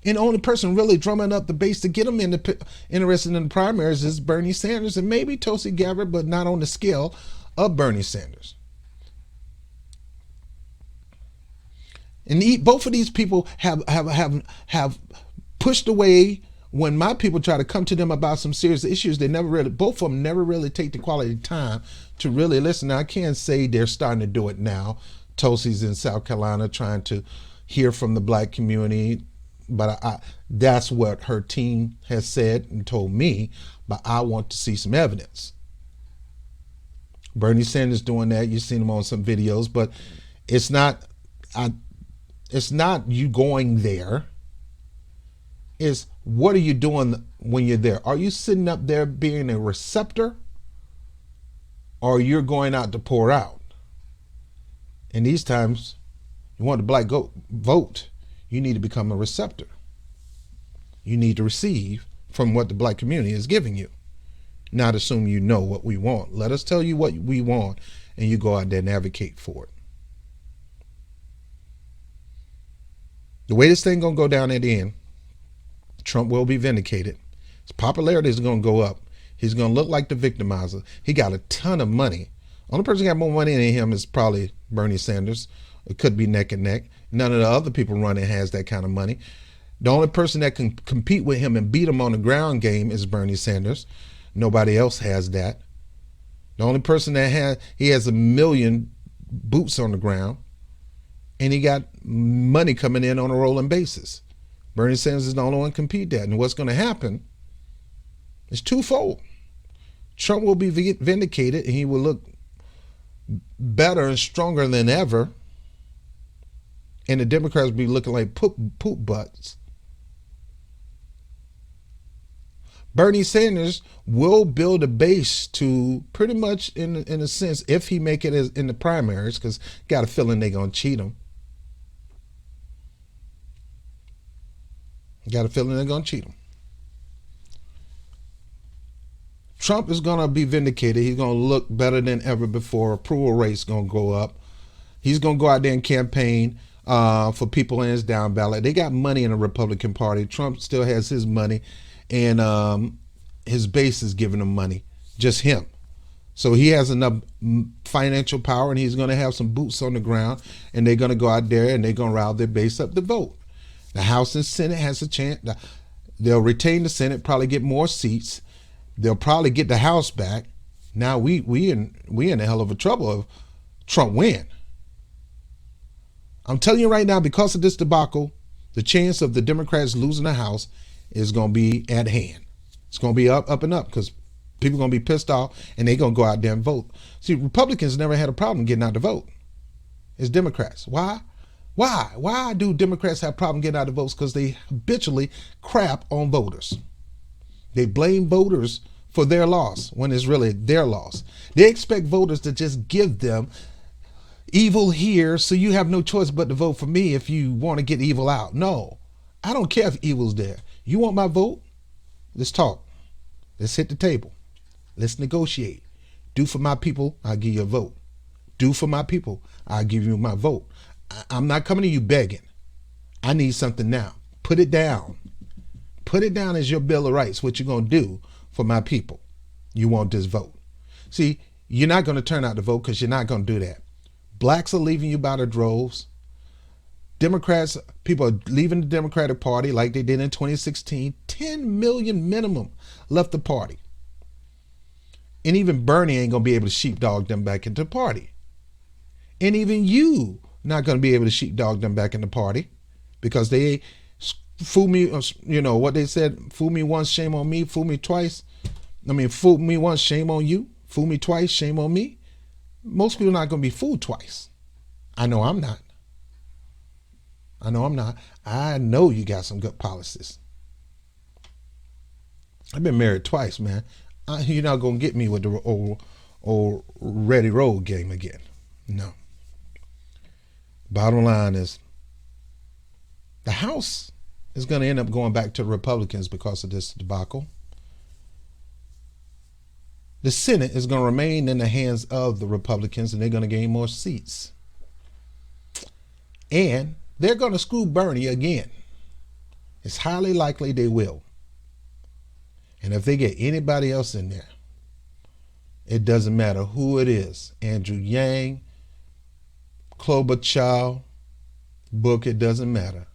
And the only person really drumming up the base to get them interested in the primaries is Bernie Sanders and maybe Tulsi Gabbard, but not on the scale of Bernie Sanders. And both of these people have pushed away when my people try to come to them about some serious issues. Both of them never really take the quality time to really listen. Now, I can't say they're starting to do it now. Tulsi's in South Carolina trying to hear from the black community. But that's what her team has said and told me, but I want to see some evidence. Bernie Sanders doing that. You've seen him on some videos, but it's not you going there. It's what are you doing when you're there? Are you sitting up there being a receptor, or you're going out to pour out? And these times, you want the black vote. You need to become a receptor. You need to receive from what the black community is giving you. Not assume you know what we want. Let us tell you what we want, and you go out there and advocate for it. The way this thing gonna go down at the end, Trump will be vindicated. His popularity is gonna go up. He's gonna look like the victimizer. He got a ton of money. Only person who got more money than him is probably Bernie Sanders. It could be neck and neck. None of the other people running has that kind of money. The only person that can compete with him and beat him on the ground game is Bernie Sanders. Nobody else has that. The only person that he has 1 million boots on the ground, and he got money coming in on a rolling basis. Bernie Sanders is the only one to compete that. And what's going to happen is twofold. Trump will be vindicated, and he will look better and stronger than ever. And the Democrats will be looking like poop butts. Bernie Sanders will build a base to pretty much, in a sense, if he make it in the primaries, because got a feeling they're going to cheat him. Got a feeling they're going to cheat him. Trump is going to be vindicated. He's going to look better than ever before. Approval rate's going to go up. He's going to go out there and campaign for people in his down ballot. They got money in the Republican Party. Trump still has his money, and his base is giving him money, just him. So he has enough financial power, and he's going to have some boots on the ground, and they're going to go out there and they're going to rile their base up to vote. The House and Senate has a chance. They'll retain the Senate, probably get more seats. They'll probably get the House back. Now we in a hell of a trouble if Trump win. I'm telling you right now, because of this debacle, the chance of the Democrats losing the House is going to be at hand. It's going to be up and up, because people are going to be pissed off, and they're going to go out there and vote. See, Republicans never had a problem getting out to vote. It's Democrats. Why? Why do Democrats have a problem getting out the votes? Because they habitually crap on voters. They blame voters for their loss when it's really their loss. They expect voters to just give them evil here, so you have no choice but to vote for me if you want to get evil out. No, I don't care if evil's there. You want my vote? Let's talk. Let's hit the table. Let's negotiate. Do for my people, I'll give you a vote. Do for my people, I'll give you my vote. I'm not coming to you begging. I need something now. Put it down. Put it down as your Bill of Rights, what you're going to do for my people. You want this vote. See, you're not going to turn out the vote because you're not going to do that. Blacks are leaving you by the droves. Democrats, people are leaving the Democratic Party like they did in 2016. 10 million minimum left the party. And even Bernie ain't going to be able to sheepdog them back into the party. And even you not going to be able to sheepdog them back in the party because they fool me, you know what they said, fool me once, shame on me, fool me twice. Fool me once, shame on you, fool me twice, shame on me. Most people are not going to be fooled twice. I know I'm not. I know you got some good policies. I've been married twice, man. You're not going to get me with the old ready road game again. No. Bottom line is the House is going to end up going back to the Republicans because of this debacle. The Senate is going to remain in the hands of the Republicans and they're going to gain more seats. And they're going to screw Bernie again. It's highly likely they will. And if they get anybody else in there, it doesn't matter who it is. Andrew Yang, Klobuchar, Book, it doesn't matter.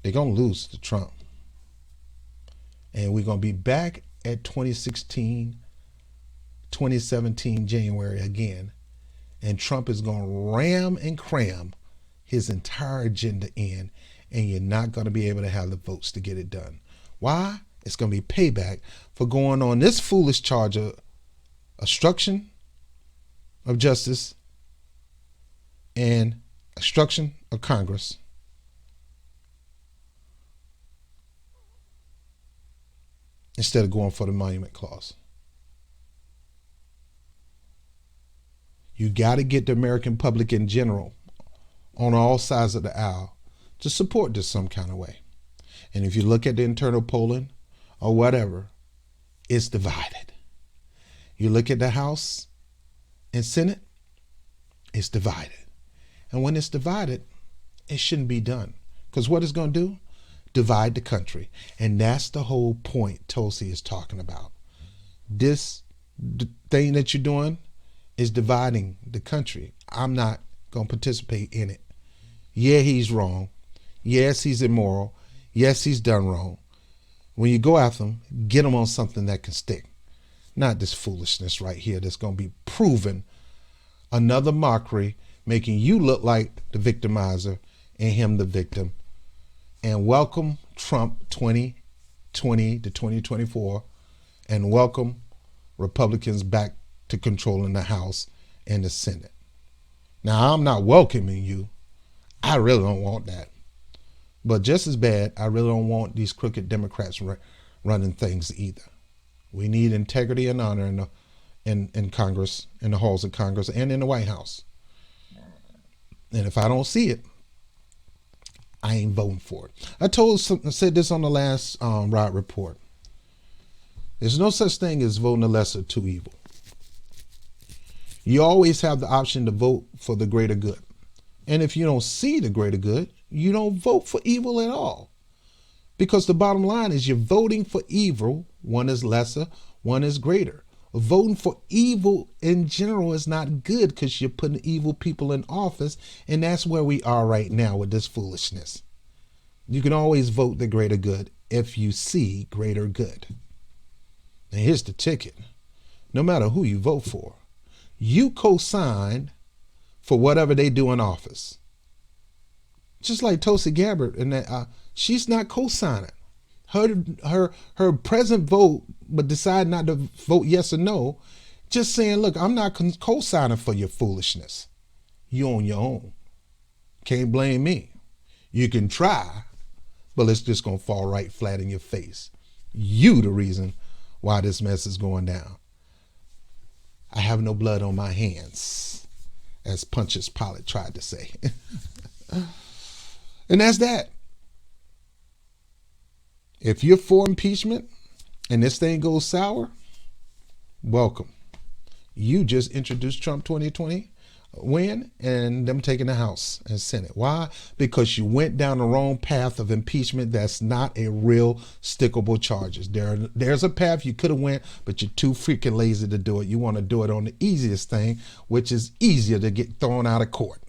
They're going to lose to Trump. And we're going to be back at 2016, 2017 January again. And Trump is going to ram and cram his entire agenda in. And you're not going to be able to have the votes to get it done. Why? It's going to be payback for going on this foolish charge of obstruction of justice and obstruction of Congress. Instead of going for the Monument Clause. You got to get the American public in general on all sides of the aisle to support this some kind of way. And if you look at the internal polling or whatever, it's divided. You look at the House and Senate, it's divided. And when it's divided, it shouldn't be done. Because what it's going to do? Divide the country. And that's the whole point Tulsi is talking about. This thing that you're doing is dividing the country. I'm not going to participate in it. Yeah, he's wrong. Yes, he's immoral. Yes, he's done wrong. When you go after him, get him on something that can stick. Not this foolishness right here that's going to be proven another mockery, making you look like the victimizer and him the victim. And welcome Trump 2020 to 2024, and welcome Republicans back to controlling the House and the Senate. Now, I'm not welcoming you. I really don't want that. But just as bad, I really don't want these crooked Democrats running things either. We need integrity and honor in Congress, in the halls of Congress, and in the White House. And if I don't see it, I ain't voting for it. I said this on the last Rod Report. There's no such thing as voting the lesser of two evil. You always have the option to vote for the greater good. And if you don't see the greater good, you don't vote for evil at all. Because the bottom line is you're voting for evil. One is lesser, one is greater. Voting for evil in general is not good because you're putting evil people in office. And that's where we are right now with this foolishness. You can always vote the greater good if you see greater good. And here's the ticket. No matter who you vote for, you co-sign for whatever they do in office. Just like Tulsi Gabbard, and that she's not co-signing. Her present vote, but decide not to vote yes or no, just saying, look, I'm not co-signing for your foolishness. You on your own. Can't blame me. You can try, but it's just going to fall right flat in your face. You the reason why this mess is going down. I have no blood on my hands, as Pontius Pilate tried to say. And that's that. If you're for impeachment and this thing goes sour, welcome. You just introduced Trump 2020 win and them taking the House and Senate. Why? Because you went down the wrong path of impeachment. That's not a real stickable charges. There's a path you could have went, but you're too freaking lazy to do it. You want to do it on the easiest thing, which is easier to get thrown out of court.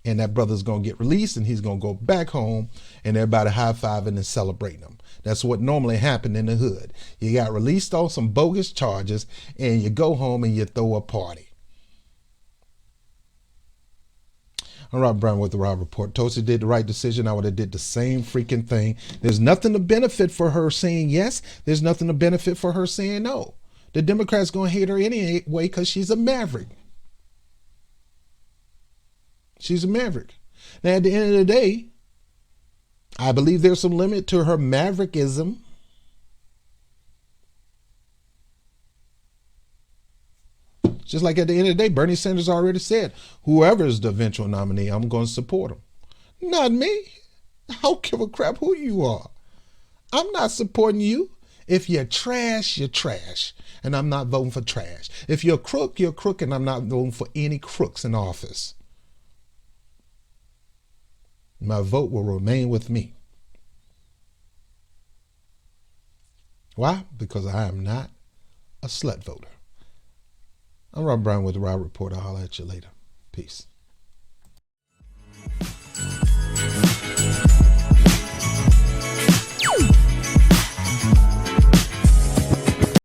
And that brother's going to get released and he's going to go back home and everybody high-fiving and celebrating him. That's what normally happened in the hood. You got released on some bogus charges and you go home and you throw a party. I'm Rob Brown with the Rob Report. Tulsi did the right decision. I would have did the same freaking thing. There's nothing to benefit for her saying yes. There's nothing to benefit for her saying no. The Democrats going to hate her anyway because she's a maverick. She's a maverick. Now, at the end of the day, I believe there's some limit to her maverickism. Just like at the end of the day, Bernie Sanders already said, whoever is the eventual nominee, I'm going to support him. Not me. I don't give a crap who you are. I'm not supporting you. If you're trash, you're trash. And I'm not voting for trash. If you're a crook, you're a crook, and I'm not voting for any crooks in office. My vote will remain with me. Why? Because I am not a slut voter. I'm Rob Brown with the Rob Report. I'll holler at you later. Peace.